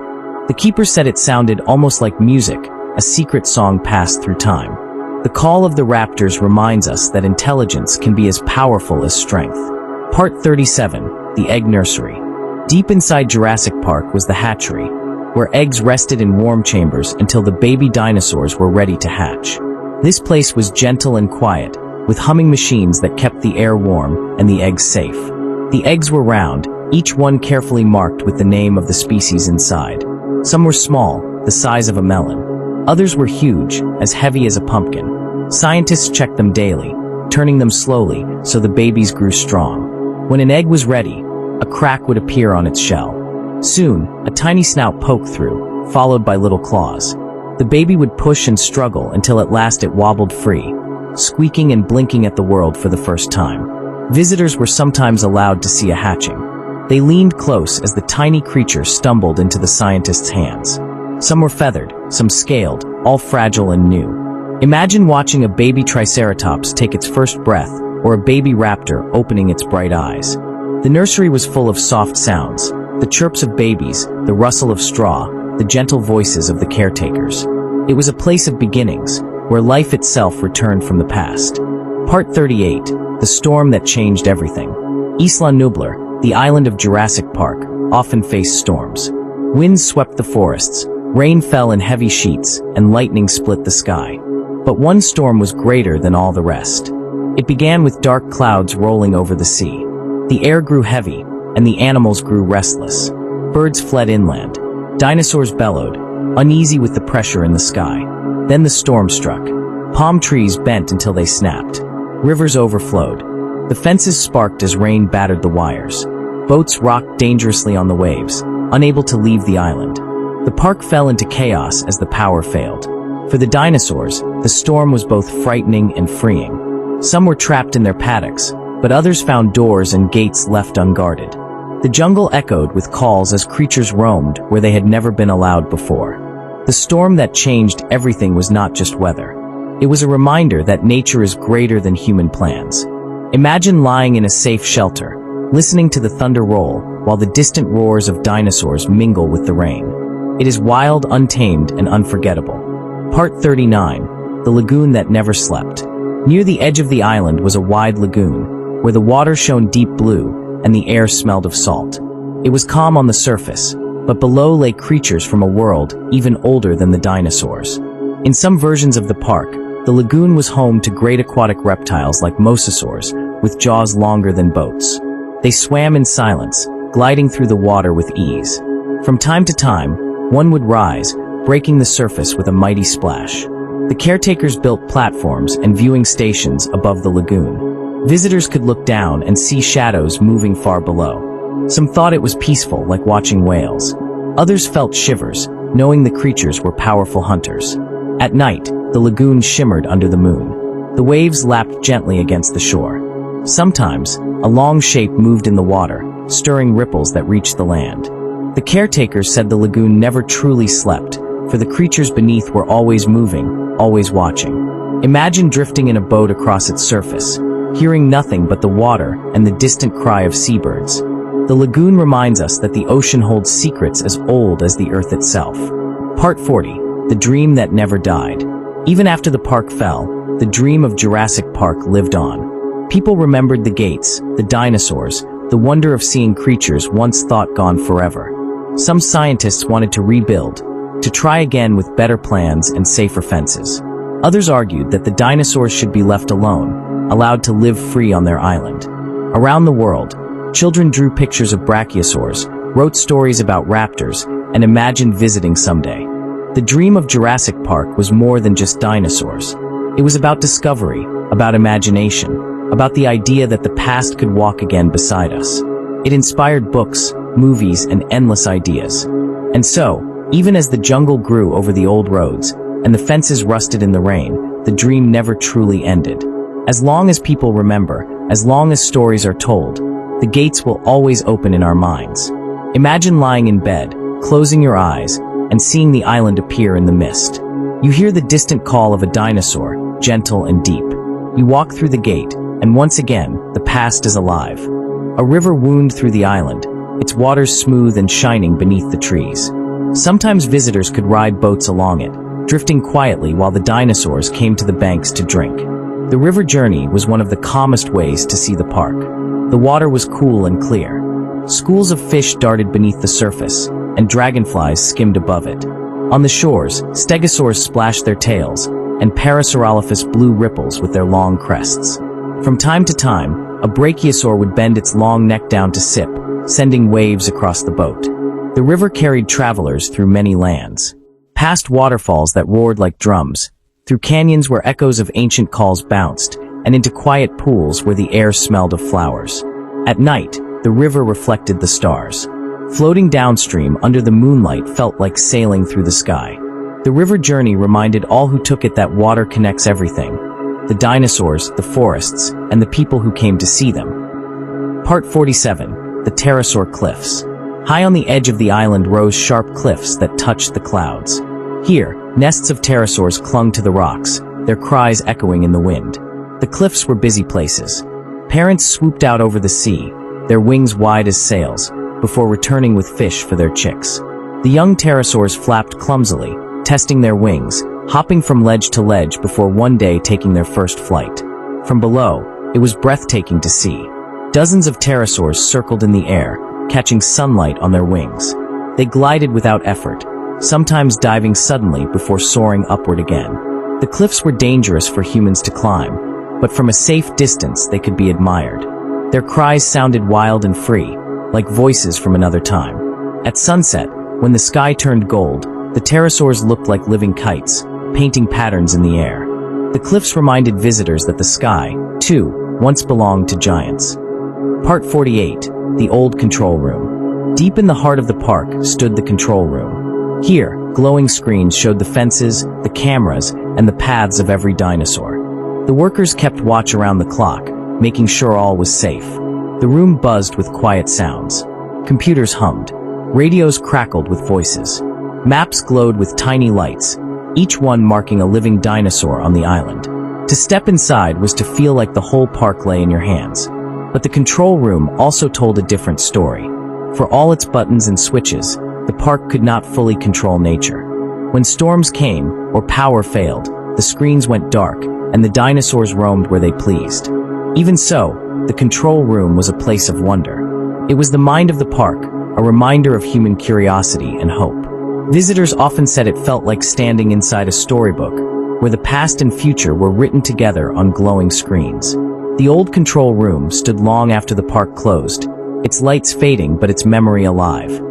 The keeper said it sounded almost like music, a secret song passed through time. The call of the raptors reminds us that intelligence can be as powerful as strength. Part 37, the Egg Nursery. Deep inside Jurassic Park was the hatchery, where eggs rested in warm chambers until the baby dinosaurs were ready to hatch. This place was gentle and quiet, with humming machines that kept the air warm and the eggs safe. The eggs were round, each one carefully marked with the name of the species inside. Some were small, the size of a melon. Others were huge, as heavy as a pumpkin. Scientists checked them daily, turning them slowly so the babies grew strong. When an egg was ready, a crack would appear on its shell. Soon, a tiny snout poked through, followed by little claws. The baby would push and struggle until at last it wobbled free, squeaking and blinking at the world for the first time. Visitors were sometimes allowed to see a hatching. They leaned close as the tiny creature stumbled into the scientists' hands. Some were feathered, some scaled, all fragile and new. Imagine watching a baby Triceratops take its first breath, or a baby raptor opening its bright eyes. The nursery was full of soft sounds, the chirps of babies, the rustle of straw, the gentle voices of the caretakers. It was a place of beginnings, where life itself returned from the past. Part 38, the storm that changed everything. Isla Nublar, the island of Jurassic Park, often faced storms. Winds swept the forests, rain fell in heavy sheets, and lightning split the sky. But one storm was greater than all the rest. It began with dark clouds rolling over the sea. The air grew heavy, and the animals grew restless. Birds fled inland. Dinosaurs bellowed, uneasy with the pressure in the sky. Then the storm struck. Palm trees bent until they snapped. Rivers overflowed. The fences sparked as rain battered the wires. Boats rocked dangerously on the waves, unable to leave the island. The park fell into chaos as the power failed. For the dinosaurs, the storm was both frightening and freeing. Some were trapped in their paddocks, but others found doors and gates left unguarded. The jungle echoed with calls as creatures roamed where they had never been allowed before. The storm that changed everything was not just weather. It was a reminder that nature is greater than human plans. Imagine lying in a safe shelter, listening to the thunder roll while the distant roars of dinosaurs mingle with the rain. It is wild, untamed, and unforgettable. Part 39, the lagoon that never slept. Near the edge of the island was a wide lagoon, where the water shone deep blue and the air smelled of salt. It was calm on the surface, but below lay creatures from a world even older than the dinosaurs. In some versions of the park, the lagoon was home to great aquatic reptiles like mosasaurs, with jaws longer than boats. They swam in silence, gliding through the water with ease. From time to time, one would rise, breaking the surface with a mighty splash. The caretakers built platforms and viewing stations above the lagoon. Visitors could look down and see shadows moving far below. Some thought it was peaceful, like watching whales. Others felt shivers, knowing the creatures were powerful hunters. At night, the lagoon shimmered under the moon. The waves lapped gently against the shore. Sometimes, a long shape moved in the water, stirring ripples that reached the land. The caretakers said the lagoon never truly slept, for the creatures beneath were always moving, always watching. Imagine drifting in a boat across its surface, hearing nothing but the water and the distant cry of seabirds. The lagoon reminds us that the ocean holds secrets as old as the earth itself. Part 40, the dream that never died. Even after the park fell, the dream of Jurassic Park lived on. People remembered the gates, the dinosaurs, the wonder of seeing creatures once thought gone forever. Some scientists wanted to rebuild, to try again with better plans and safer fences. Others argued that the dinosaurs should be left alone, allowed to live free on their island. Around the world, children drew pictures of brachiosaurs, wrote stories about raptors, and imagined visiting someday. The dream of Jurassic Park was more than just dinosaurs. It was about discovery, about imagination, about the idea that the past could walk again beside us. It inspired books, movies, and endless ideas. And so, even as the jungle grew over the old roads, and the fences rusted in the rain, the dream never truly ended. As long as people remember, as long as stories are told, the gates will always open in our minds. Imagine lying in bed, closing your eyes, and seeing the island appear in the mist. You hear the distant call of a dinosaur, gentle and deep. You walk through the gate, and once again, the past is alive. A river wound through the island, its waters smooth and shining beneath the trees. Sometimes visitors could ride boats along it, drifting quietly while the dinosaurs came to the banks to drink. The river journey was one of the calmest ways to see the park. The water was cool and clear. Schools of fish darted beneath the surface, and dragonflies skimmed above it. On the shores, stegosaurs splashed their tails, and Parasaurolophus blew ripples with their long crests. From time to time, a brachiosaur would bend its long neck down to sip, sending waves across the boat. The river carried travelers through many lands. Past waterfalls that roared like drums, through canyons where echoes of ancient calls bounced, and into quiet pools where the air smelled of flowers. At night, the river reflected the stars. Floating downstream under the moonlight felt like sailing through the sky. The river journey reminded all who took it that water connects everything: the dinosaurs, the forests, and the people who came to see them. Part 47, the pterosaur cliffs. High on the edge of the island rose sharp cliffs that touched the clouds. Here, nests of pterosaurs clung to the rocks, their cries echoing in the wind. The cliffs were busy places. Parents swooped out over the sea, their wings wide as sails, before returning with fish for their chicks. The young pterosaurs flapped clumsily, testing their wings, hopping from ledge to ledge before one day taking their first flight. From below, it was breathtaking to see. Dozens of pterosaurs circled in the air, catching sunlight on their wings. They glided without effort, sometimes diving suddenly before soaring upward again. The cliffs were dangerous for humans to climb, but from a safe distance they could be admired. Their cries sounded wild and free, like voices from another time. At sunset, when the sky turned gold, the pterosaurs looked like living kites, painting patterns in the air. The cliffs reminded visitors that the sky, too, once belonged to giants. Part 48, the old control room. Deep in the heart of the park stood the control room. Here, glowing screens showed the fences, the cameras, and the paths of every dinosaur. The workers kept watch around the clock, making sure all was safe. The room buzzed with quiet sounds. Computers hummed. Radios crackled with voices. Maps glowed with tiny lights, each one marking a living dinosaur on the island. To step inside was to feel like the whole park lay in your hands. But the control room also told a different story. For all its buttons and switches, the park could not fully control nature. When storms came, or power failed, the screens went dark, and the dinosaurs roamed where they pleased. Even so, the control room was a place of wonder. It was the mind of the park, a reminder of human curiosity and hope. Visitors often said it felt like standing inside a storybook, where the past and future were written together on glowing screens. The old control room stood long after the park closed, its lights fading but its memory alive.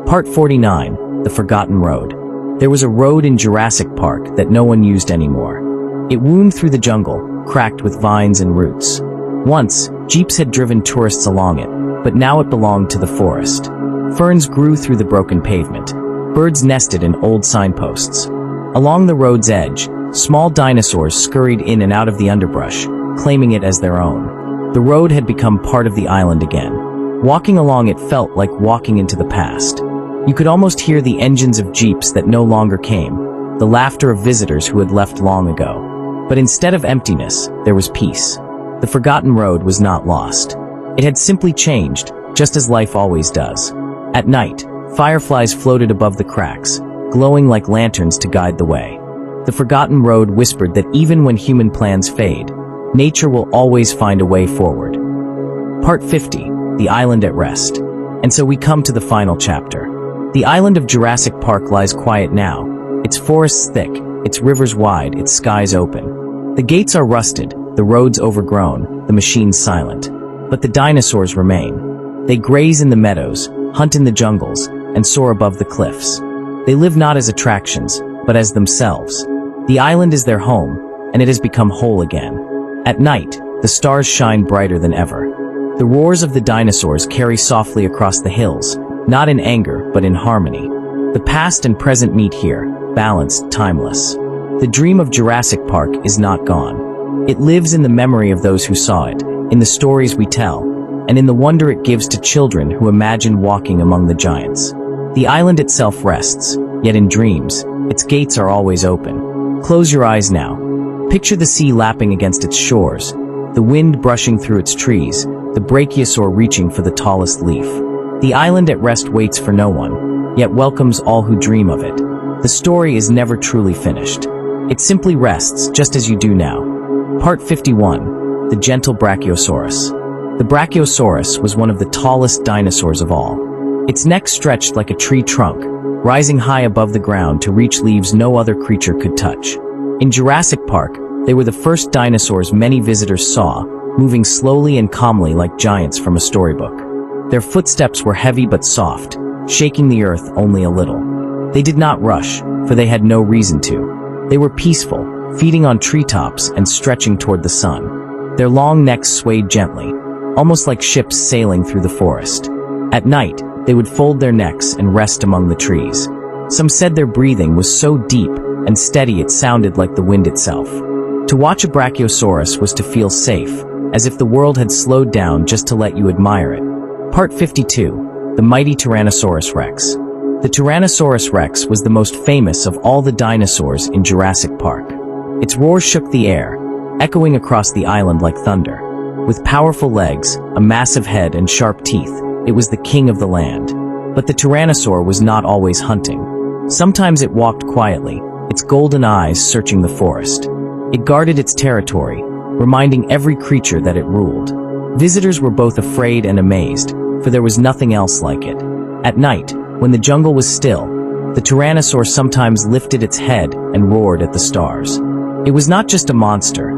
Part 49, the Forgotten Road. There was a road in Jurassic Park that no one used anymore. It wound through the jungle, cracked with vines and roots. Once, jeeps had driven tourists along it, but now it belonged to the forest. Ferns grew through the broken pavement. Birds nested in old signposts. Along the road's edge, small dinosaurs scurried in and out of the underbrush, claiming it as their own. The road had become part of the island again. Walking along it felt like walking into the past. You could almost hear the engines of jeeps that no longer came, the laughter of visitors who had left long ago. But instead of emptiness, there was peace. The forgotten road was not lost. It had simply changed, just as life always does. At night, fireflies floated above the cracks, glowing like lanterns to guide the way. The forgotten road whispered that even when human plans fade, nature will always find a way forward. Part 50, the island at rest. And so we come to the final chapter. The island of Jurassic Park lies quiet now, its forests thick, its rivers wide, its skies open. The gates are rusted, the roads overgrown, the machines silent. But the dinosaurs remain. They graze in the meadows, hunt in the jungles, and soar above the cliffs. They live not as attractions, but as themselves. The island is their home, and it has become whole again. At night, the stars shine brighter than ever. The roars of the dinosaurs carry softly across the hills, not in anger, but in harmony. The past and present meet here, balanced, timeless. The dream of Jurassic Park is not gone. It lives in the memory of those who saw it, in the stories we tell, and in the wonder it gives to children who imagine walking among the giants. The island itself rests, yet in dreams, its gates are always open. Close your eyes now. Picture the sea lapping against its shores, the wind brushing through its trees, the brachiosaur reaching for the tallest leaf. The island at rest waits for no one, yet welcomes all who dream of it. The story is never truly finished. It simply rests, just as you do now. Part 51, the gentle Brachiosaurus. The Brachiosaurus was one of the tallest dinosaurs of all. Its neck stretched like a tree trunk, rising high above the ground to reach leaves no other creature could touch. In Jurassic Park, they were the first dinosaurs many visitors saw, moving slowly and calmly like giants from a storybook. Their footsteps were heavy but soft, shaking the earth only a little. They did not rush, for they had no reason to. They were peaceful, feeding on treetops and stretching toward the sun. Their long necks swayed gently, almost like ships sailing through the forest. At night, they would fold their necks and rest among the trees. Some said their breathing was so deep and steady it sounded like the wind itself. To watch a Brachiosaurus was to feel safe, as if the world had slowed down just to let you admire it. Part 52, the mighty Tyrannosaurus Rex. The Tyrannosaurus Rex was the most famous of all the dinosaurs in Jurassic Park. Its roar shook the air, echoing across the island like thunder. With powerful legs, a massive head, and sharp teeth, it was the king of the land. But the Tyrannosaur was not always hunting. Sometimes it walked quietly, its golden eyes searching the forest. It guarded its territory, reminding every creature that it ruled. Visitors were both afraid and amazed, for there was nothing else like it. At night, when the jungle was still, the Tyrannosaur sometimes lifted its head and roared at the stars. It was not just a monster,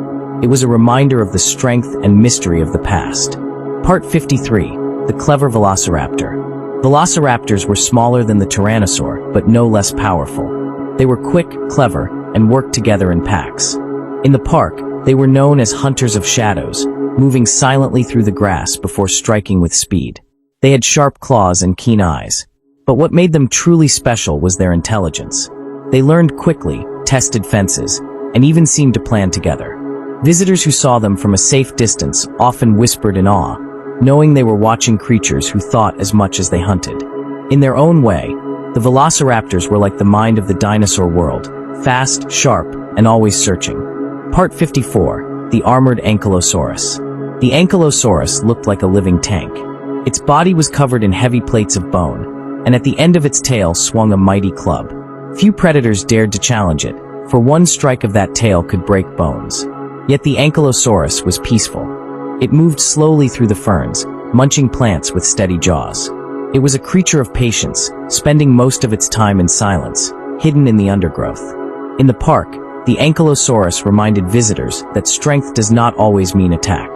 it was a reminder of the strength and mystery of the past. Part 53, The Clever Velociraptor. Velociraptors were smaller than the Tyrannosaur, but no less powerful. They were quick, clever, and worked together in packs. In the park, they were known as hunters of shadows, moving silently through the grass before striking with speed. They had sharp claws and keen eyes. But what made them truly special was their intelligence. They learned quickly, tested fences, and even seemed to plan together. Visitors who saw them from a safe distance often whispered in awe, knowing they were watching creatures who thought as much as they hunted. In their own way, the velociraptors were like the mind of the dinosaur world, fast, sharp, and always searching. Part 54, The Armored Ankylosaurus. The Ankylosaurus looked like a living tank. Its body was covered in heavy plates of bone, and at the end of its tail swung a mighty club. Few predators dared to challenge it, for one strike of that tail could break bones. Yet the Ankylosaurus was peaceful. It moved slowly through the ferns, munching plants with steady jaws. It was a creature of patience, spending most of its time in silence, hidden in the undergrowth. In the park, the Ankylosaurus reminded visitors that strength does not always mean attack.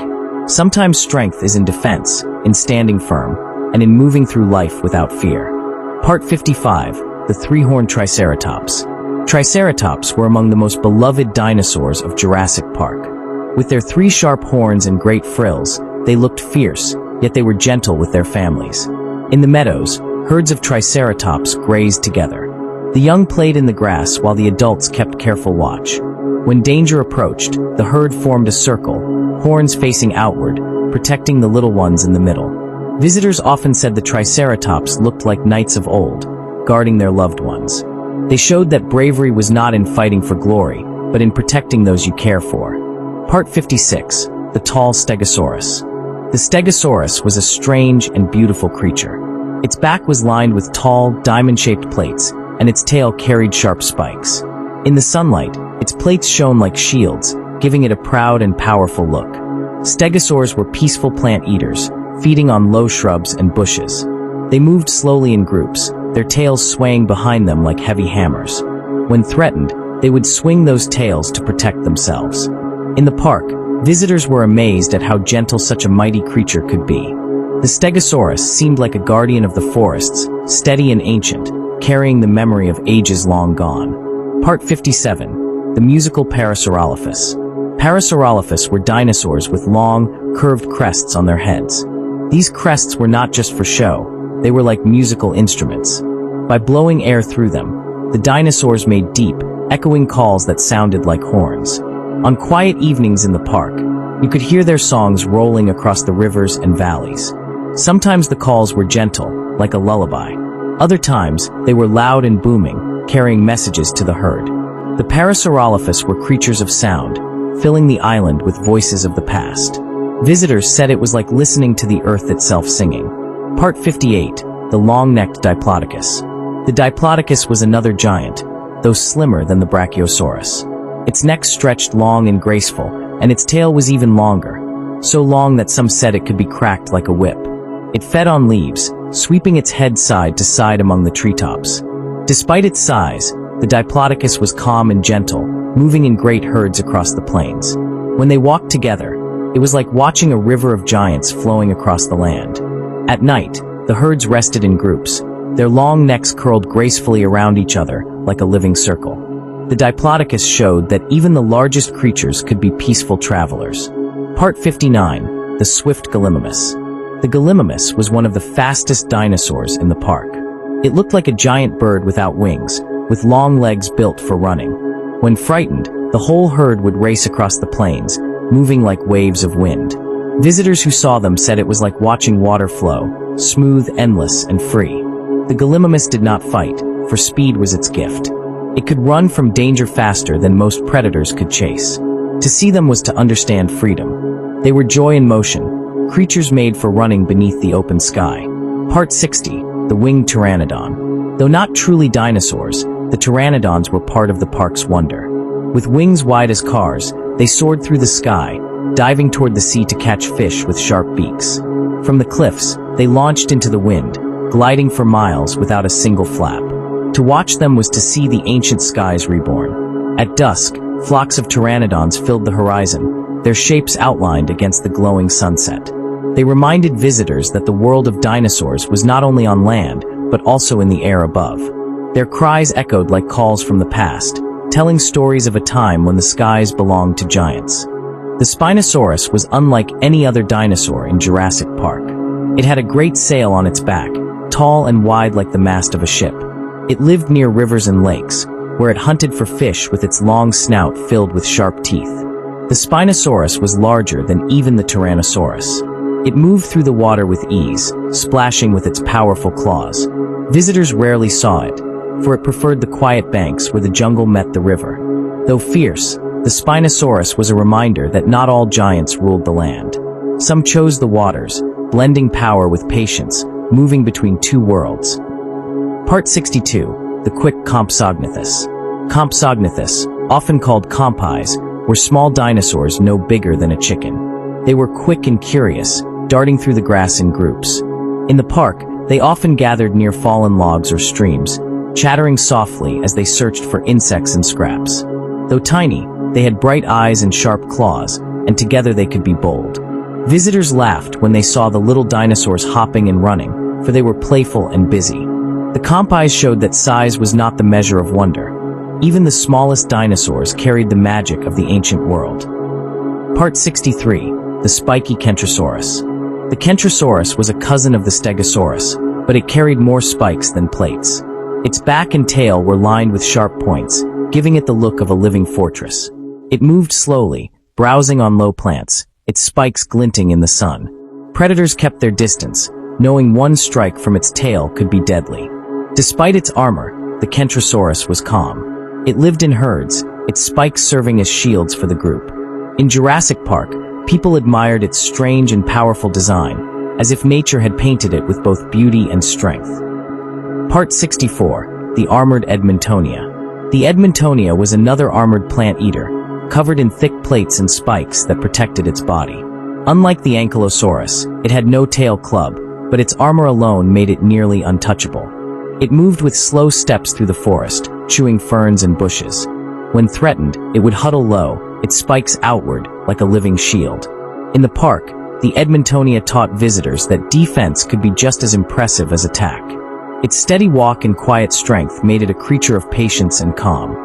Sometimes strength is in defense, in standing firm, and in moving through life without fear. Part 55, The Three-Horned Triceratops. Triceratops were among the most beloved dinosaurs of Jurassic Park. With their three sharp horns and great frills, they looked fierce, yet they were gentle with their families. In the meadows, herds of Triceratops grazed together. The young played in the grass while the adults kept careful watch. When danger approached, the herd formed a circle, horns facing outward, protecting the little ones in the middle. Visitors often said the Triceratops looked like knights of old, guarding their loved ones. They showed that bravery was not in fighting for glory, but in protecting those you care for. Part 56, The Tall Stegosaurus. The Stegosaurus was a strange and beautiful creature. Its back was lined with tall, diamond-shaped plates, and its tail carried sharp spikes. In the sunlight, its plates shone like shields, giving it a proud and powerful look. Stegosaurs were peaceful plant eaters, feeding on low shrubs and bushes. They moved slowly in groups, their tails swaying behind them like heavy hammers. When threatened, they would swing those tails to protect themselves. In the park, visitors were amazed at how gentle such a mighty creature could be. The Stegosaurus seemed like a guardian of the forests, steady and ancient, carrying the memory of ages long gone. Part 57, The Musical Parasaurolophus. Parasaurolophus were dinosaurs with long, curved crests on their heads. These crests were not just for show, they were like musical instruments. By blowing air through them, the dinosaurs made deep, echoing calls that sounded like horns. On quiet evenings in the park, you could hear their songs rolling across the rivers and valleys. Sometimes the calls were gentle, like a lullaby. Other times, they were loud and booming, carrying messages to the herd. The Parasaurolophus were creatures of sound, filling the island with voices of the past. Visitors said it was like listening to the earth itself singing. Part 58, The Long-Necked Diplodocus. The Diplodocus was another giant, though slimmer than the Brachiosaurus. Its neck stretched long and graceful, and its tail was even longer, so long that some said it could be cracked like a whip. It fed on leaves, sweeping its head side to side among the treetops. Despite its size, the Diplodocus was calm and gentle, moving in great herds across the plains. When they walked together, it was like watching a river of giants flowing across the land. At night, the herds rested in groups, their long necks curled gracefully around each other like a living circle. The Diplodocus showed that even the largest creatures could be peaceful travelers. Part 59, The Swift Gallimimus. The Gallimimus was one of the fastest dinosaurs in the park. It looked like a giant bird without wings, with long legs built for running. When frightened, the whole herd would race across the plains, moving like waves of wind. Visitors who saw them said it was like watching water flow, smooth, endless, and free. The Gallimimus did not fight, for speed was its gift. It could run from danger faster than most predators could chase. To see them was to understand freedom. They were joy in motion, creatures made for running beneath the open sky. Part 60, The Winged Pteranodon. Though not truly dinosaurs, the pteranodons were part of the park's wonder. With wings wide as cars, they soared through the sky, diving toward the sea to catch fish with sharp beaks. From the cliffs, they launched into the wind, gliding for miles without a single flap. To watch them was to see the ancient skies reborn. At dusk, flocks of pteranodons filled the horizon, their shapes outlined against the glowing sunset. They reminded visitors that the world of dinosaurs was not only on land, but also in the air above. Their cries echoed like calls from the past, telling stories of a time when the skies belonged to giants. The Spinosaurus was unlike any other dinosaur in Jurassic Park. It had a great sail on its back, tall and wide like the mast of a ship. It lived near rivers and lakes, where it hunted for fish with its long snout filled with sharp teeth. The Spinosaurus was larger than even the Tyrannosaurus. It moved through the water with ease, splashing with its powerful claws. Visitors rarely saw it, for it preferred the quiet banks where the jungle met the river. Though fierce, the Spinosaurus was a reminder that not all giants ruled the land. Some chose the waters, blending power with patience, moving between two worlds. Part 62, the quick Compsognathus. Compsognathus, often called compis, were small dinosaurs no bigger than a chicken. They were quick and curious, darting through the grass in groups. In the park, they often gathered near fallen logs or streams, chattering softly as they searched for insects and scraps. Though tiny, they had bright eyes and sharp claws, and together they could be bold. Visitors laughed when they saw the little dinosaurs hopping and running, for they were playful and busy. The compis showed that size was not the measure of wonder. Even the smallest dinosaurs carried the magic of the ancient world. Part 63, the spiky Kentrosaurus. The Kentrosaurus was a cousin of the Stegosaurus, but it carried more spikes than plates. Its back and tail were lined with sharp points, giving it the look of a living fortress. It moved slowly, browsing on low plants, its spikes glinting in the sun. Predators kept their distance, knowing one strike from its tail could be deadly. Despite its armor, the Kentrosaurus was calm. It lived in herds, its spikes serving as shields for the group. In Jurassic Park, people admired its strange and powerful design, as if nature had painted it with both beauty and strength. Part 64, the armored Edmontonia. The Edmontonia was another armored plant-eater, covered in thick plates and spikes that protected its body. Unlike the Ankylosaurus, it had no tail club, but its armor alone made it nearly untouchable. It moved with slow steps through the forest, chewing ferns and bushes. When threatened, it would huddle low, its spikes outward, like a living shield. In the park, the Edmontonia taught visitors that defense could be just as impressive as attack. Its steady walk and quiet strength made it a creature of patience and calm.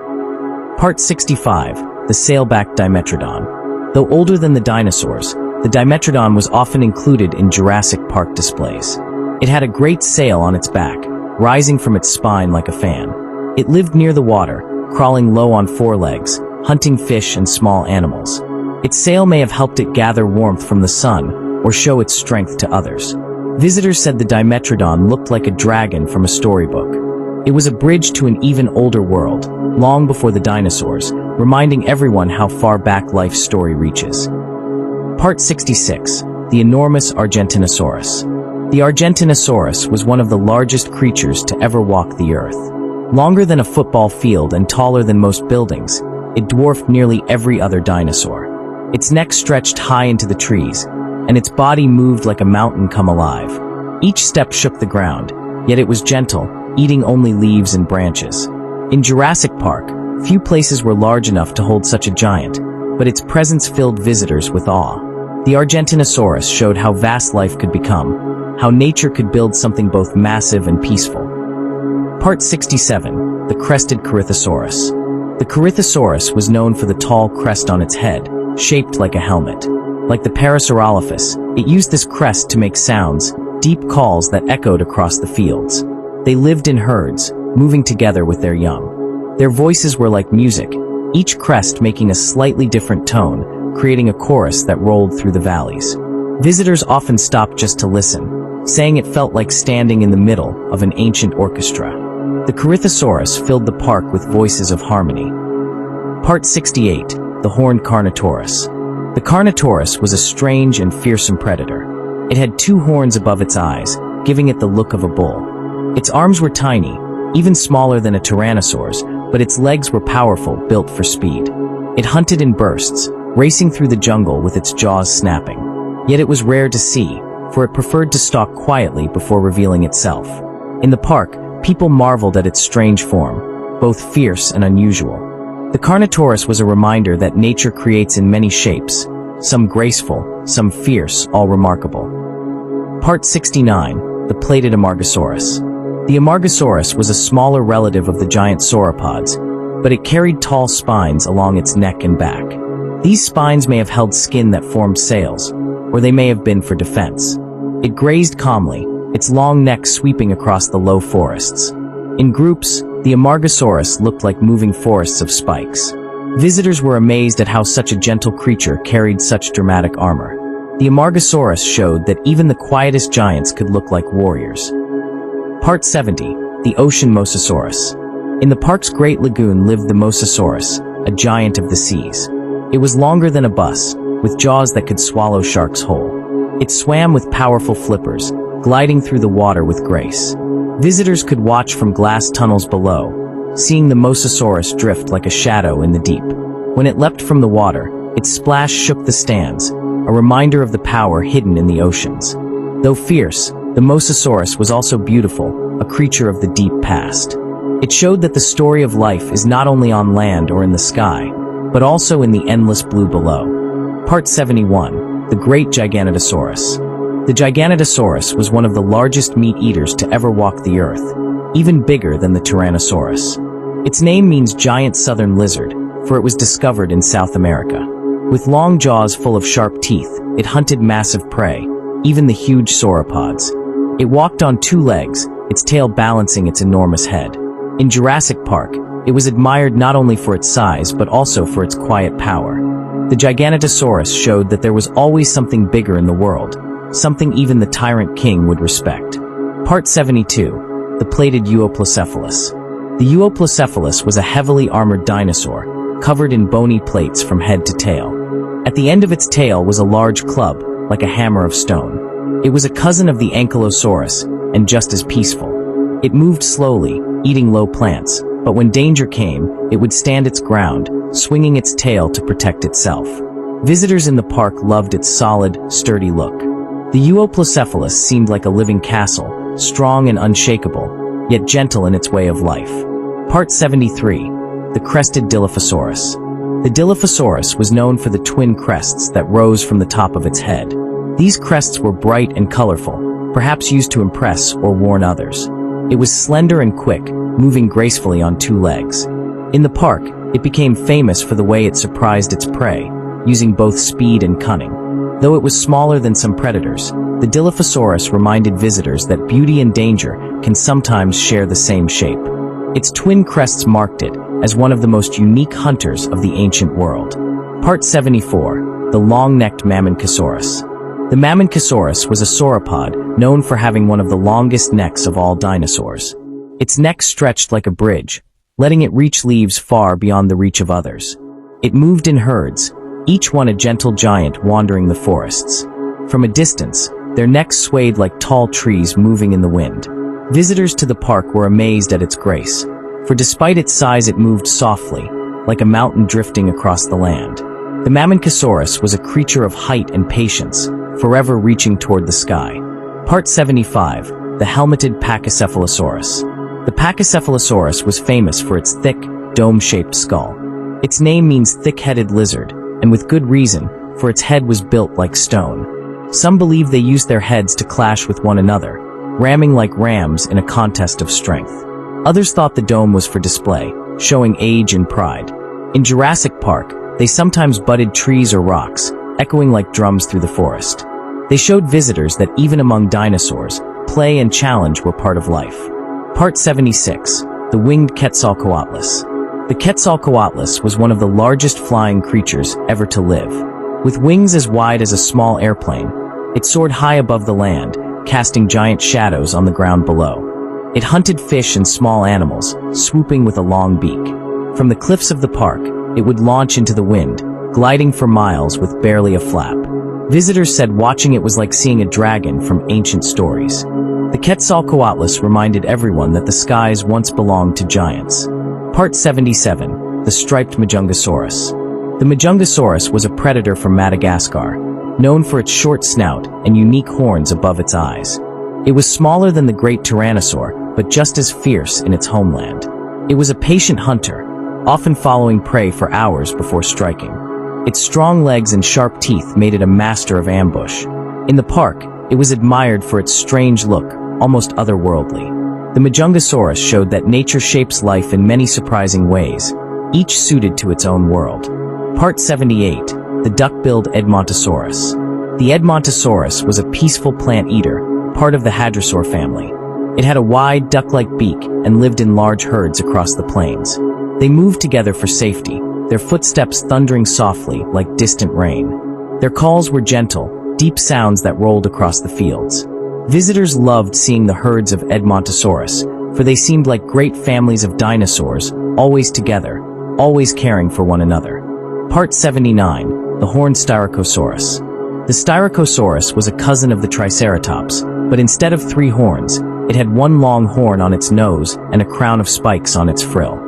Part 65, the sailback Dimetrodon. Though older than the dinosaurs, the Dimetrodon was often included in Jurassic Park displays. It had a great sail on its back, rising from its spine like a fan. It lived near the water, crawling low on four legs, hunting fish and small animals. Its sail may have helped it gather warmth from the sun or show its strength to others. Visitors said the Dimetrodon looked like a dragon from a storybook. It was a bridge to an even older world, long before the dinosaurs, reminding everyone how far back life's story reaches. Part 66, the enormous Argentinosaurus. The Argentinosaurus was one of the largest creatures to ever walk the earth. Longer than a football field and taller than most buildings, it dwarfed nearly every other dinosaur. Its neck stretched high into the trees, and its body moved like a mountain come alive. Each step shook the ground, yet it was gentle, eating only leaves and branches. In Jurassic Park, few places were large enough to hold such a giant, but its presence filled visitors with awe. The Argentinosaurus showed how vast life could become, how nature could build something both massive and peaceful. Part 67, the crested Corythosaurus. The Corythosaurus was known for the tall crest on its head, shaped like a helmet. Like the Parasaurolophus, it used this crest to make sounds, deep calls that echoed across the fields. They lived in herds, moving together with their young. Their voices were like music, each crest making a slightly different tone, creating a chorus that rolled through the valleys. Visitors often stopped just to listen, saying it felt like standing in the middle of an ancient orchestra. The Corythosaurus filled the park with voices of harmony. Part 68, the horned Carnotaurus. The Carnotaurus was a strange and fearsome predator. It had two horns above its eyes, giving it the look of a bull. Its arms were tiny, even smaller than a tyrannosaur's, but its legs were powerful, built for speed. It hunted in bursts, racing through the jungle with its jaws snapping. Yet it was rare to see, for it preferred to stalk quietly before revealing itself. In the park, people marveled at its strange form, both fierce and unusual. The Carnotaurus was a reminder that nature creates in many shapes, some graceful, some fierce, all remarkable. Part 69, the plated Amargasaurus. The Amargasaurus was a smaller relative of the giant sauropods, but it carried tall spines along its neck and back. These spines may have held skin that formed sails, or they may have been for defense. It grazed calmly, its long neck sweeping across the low forests. In groups, the Amargasaurus looked like moving forests of spikes. Visitors were amazed at how such a gentle creature carried such dramatic armor. The Amargasaurus showed that even the quietest giants could look like warriors. Part 70, the Ocean Mosasaurus. In the park's Great Lagoon lived the Mosasaurus, a giant of the seas. It was longer than a bus, with jaws that could swallow sharks whole. It swam with powerful flippers, gliding through the water with grace. Visitors could watch from glass tunnels below, seeing the Mosasaurus drift like a shadow in the deep. When it leapt from the water, its splash shook the stands, a reminder of the power hidden in the oceans. Though fierce, the Mosasaurus was also beautiful, a creature of the deep past. It showed that the story of life is not only on land or in the sky, but also in the endless blue below. Part 71, the Great Giganotosaurus. The Giganotosaurus was one of the largest meat-eaters to ever walk the earth, even bigger than the Tyrannosaurus. Its name means giant southern lizard, for it was discovered in South America. With long jaws full of sharp teeth, it hunted massive prey, even the huge sauropods. It walked on two legs, its tail balancing its enormous head. In Jurassic Park, it was admired not only for its size but also for its quiet power. The Giganotosaurus showed that there was always something bigger in the world, something even the tyrant king would respect. Part 72, the plated Euoplocephalus. The Euoplocephalus was a heavily armored dinosaur, covered in bony plates from head to tail. At the end of its tail was a large club, like a hammer of stone. It was a cousin of the Ankylosaurus, and just as peaceful. It moved slowly, eating low plants, but when danger came, it would stand its ground, swinging its tail to protect itself. Visitors in the park loved its solid, sturdy look. The Euoplocephalus seemed like a living castle, strong and unshakable, yet gentle in its way of life. Part 73, the crested Dilophosaurus. The Dilophosaurus was known for the twin crests that rose from the top of its head. These crests were bright and colorful, perhaps used to impress or warn others. It was slender and quick, moving gracefully on two legs. In the park, it became famous for the way it surprised its prey, using both speed and cunning. Though it was smaller than some predators, the Dilophosaurus reminded visitors that beauty and danger can sometimes share the same shape. Its twin crests marked it as one of the most unique hunters of the ancient world. Part 74, the long-necked Mammonchosaurus. The Mammonchosaurus was a sauropod known for having one of the longest necks of all dinosaurs. Its neck stretched like a bridge, letting it reach leaves far beyond the reach of others. It moved in herds, each one a gentle giant wandering the forests. From a distance, their necks swayed like tall trees moving in the wind. Visitors to the park were amazed at its grace, for despite its size it moved softly, like a mountain drifting across the land. The Mammonchosaurus was a creature of height and patience, forever reaching toward the sky. Part 75, the helmeted Pachycephalosaurus. The Pachycephalosaurus was famous for its thick, dome-shaped skull. Its name means thick-headed lizard, and with good reason, for its head was built like stone. Some believe they used their heads to clash with one another, ramming like rams in a contest of strength. Others thought the dome was for display, showing age and pride. In Jurassic Park, they sometimes butted trees or rocks, echoing like drums through the forest. They showed visitors that even among dinosaurs, play and challenge were part of life. Part 76, the winged Quetzalcoatlus. The Quetzalcoatlus was one of the largest flying creatures ever to live. With wings as wide as a small airplane, it soared high above the land, casting giant shadows on the ground below. It hunted fish and small animals, swooping with a long beak. From the cliffs of the park, it would launch into the wind, gliding for miles with barely a flap. Visitors said watching it was like seeing a dragon from ancient stories. The The Quetzalcoatlus reminded everyone that the skies once belonged to giants. Part 77. The Striped Majungasaurus. The Majungasaurus was a predator from Madagascar, known for its short snout and unique horns above its eyes. It was smaller than the great tyrannosaur, but just as fierce in its homeland. It was a patient hunter, often following prey for hours before striking. Its strong legs and sharp teeth made it a master of ambush. In the park, it was admired for its strange look, almost otherworldly. The Majungasaurus showed that nature shapes life in many surprising ways, each suited to its own world. Part 78. The Duck-billed Edmontosaurus. The Edmontosaurus was a peaceful plant eater, part of the hadrosaur family. It had a wide, duck-like beak and lived in large herds across the plains. They moved together for safety, their footsteps thundering softly like distant rain. Their calls were gentle, deep sounds that rolled across the fields. Visitors loved seeing the herds of Edmontosaurus, for they seemed like great families of dinosaurs, always together, always caring for one another. Part 79. The Horned Styracosaurus. The Styracosaurus was a cousin of the Triceratops, but instead of 3 horns, it had one long horn on its nose and a crown of spikes on its frill.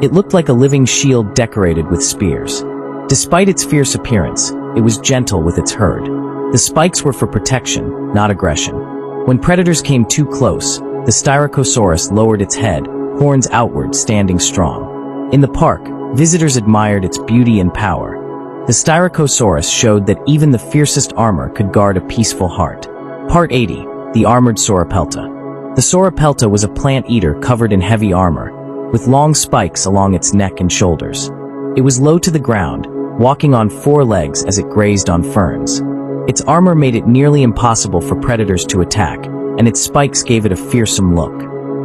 It looked like a living shield decorated with spears. Despite its fierce appearance, it was gentle with its herd. The spikes were for protection, not aggression. When predators came too close, the Styracosaurus lowered its head, horns outward, standing strong. In the park, visitors admired its beauty and power. The Styracosaurus showed that even the fiercest armor could guard a peaceful heart. Part 80. The Armored Sauropelta. The Sauropelta was a plant eater covered in heavy armor, with long spikes along its neck and shoulders. It was low to the ground, walking on 4 legs as it grazed on ferns. Its armor made it nearly impossible for predators to attack, and its spikes gave it a fearsome look.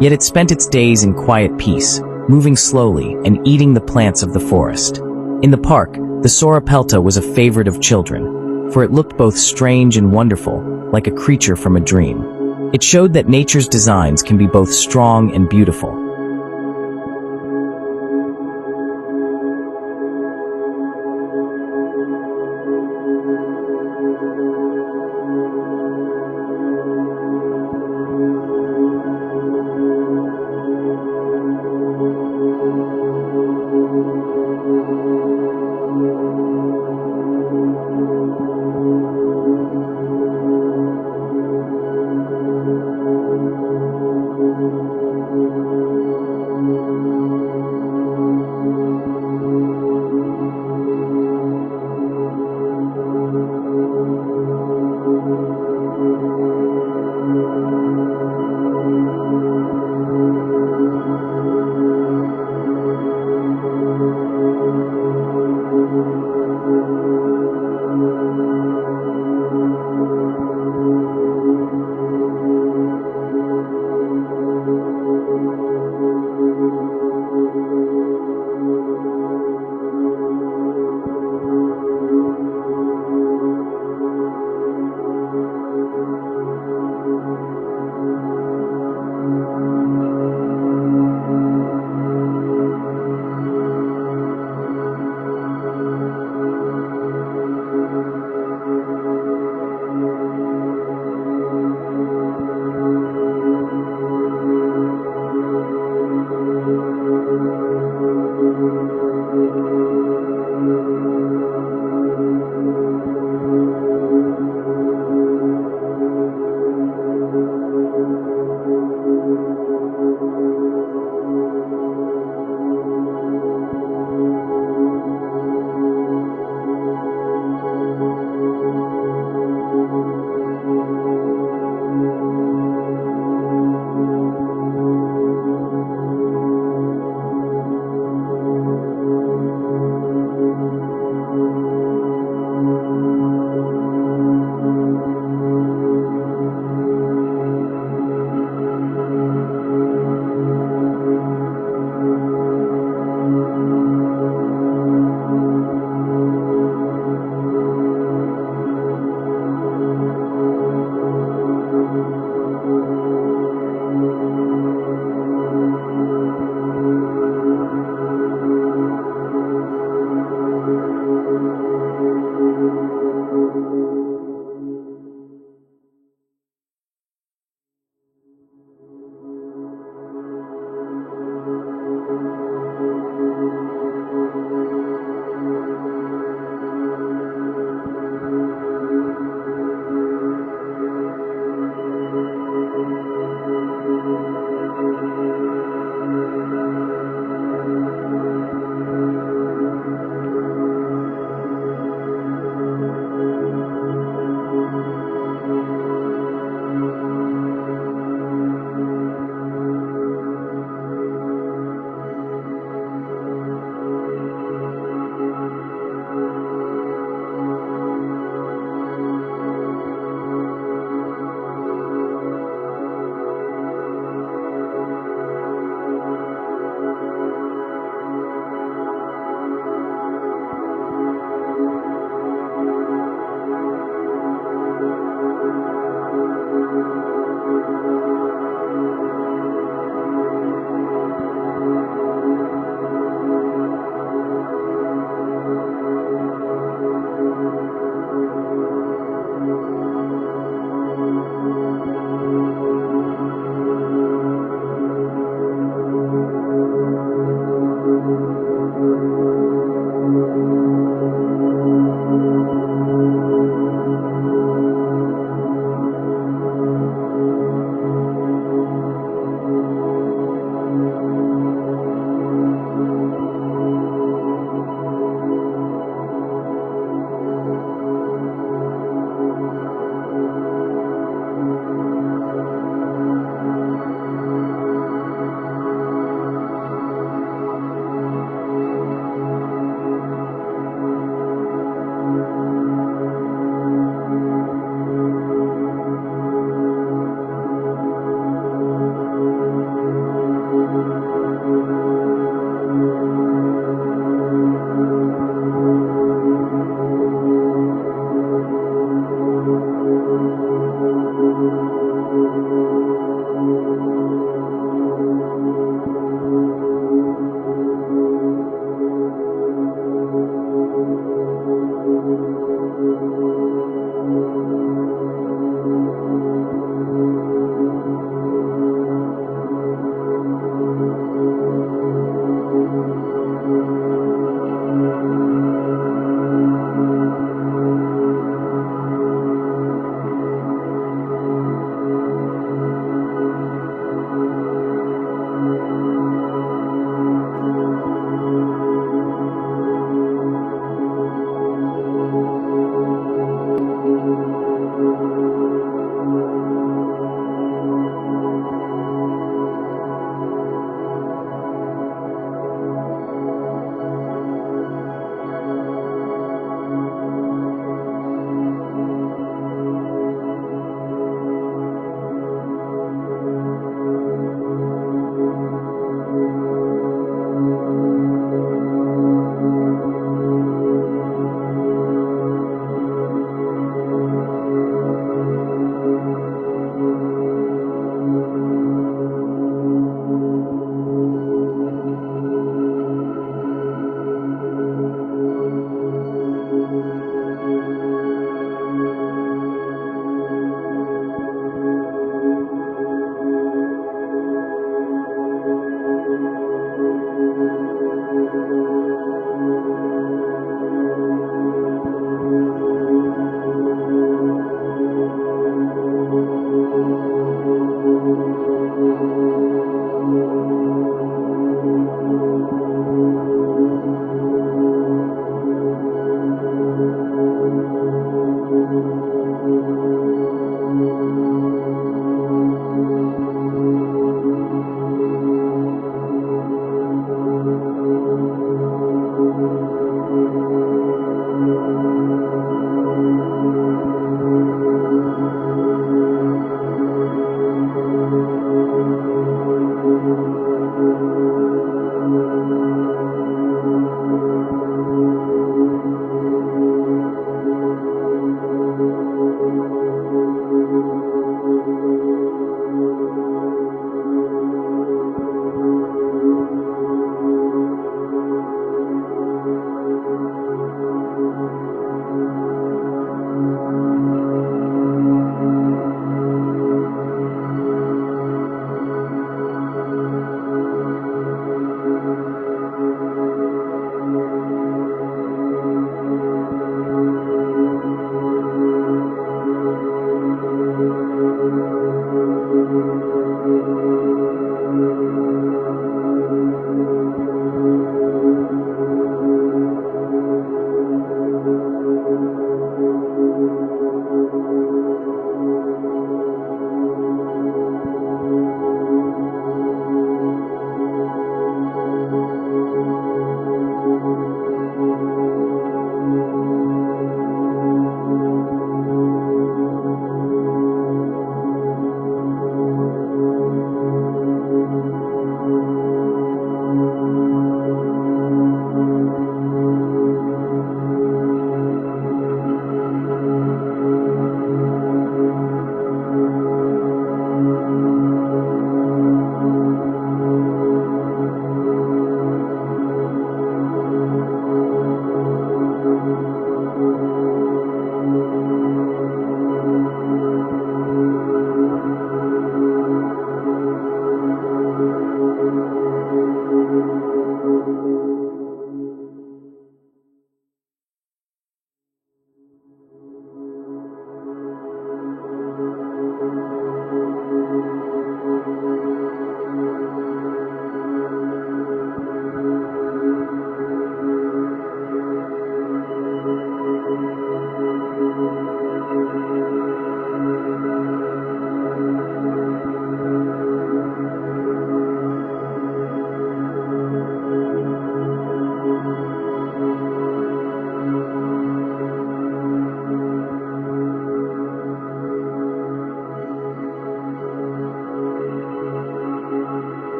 Yet it spent its days in quiet peace, moving slowly and eating the plants of the forest. In the park, the Sauropelta was a favorite of children, for it looked both strange and wonderful, like a creature from a dream. It showed that nature's designs can be both strong and beautiful.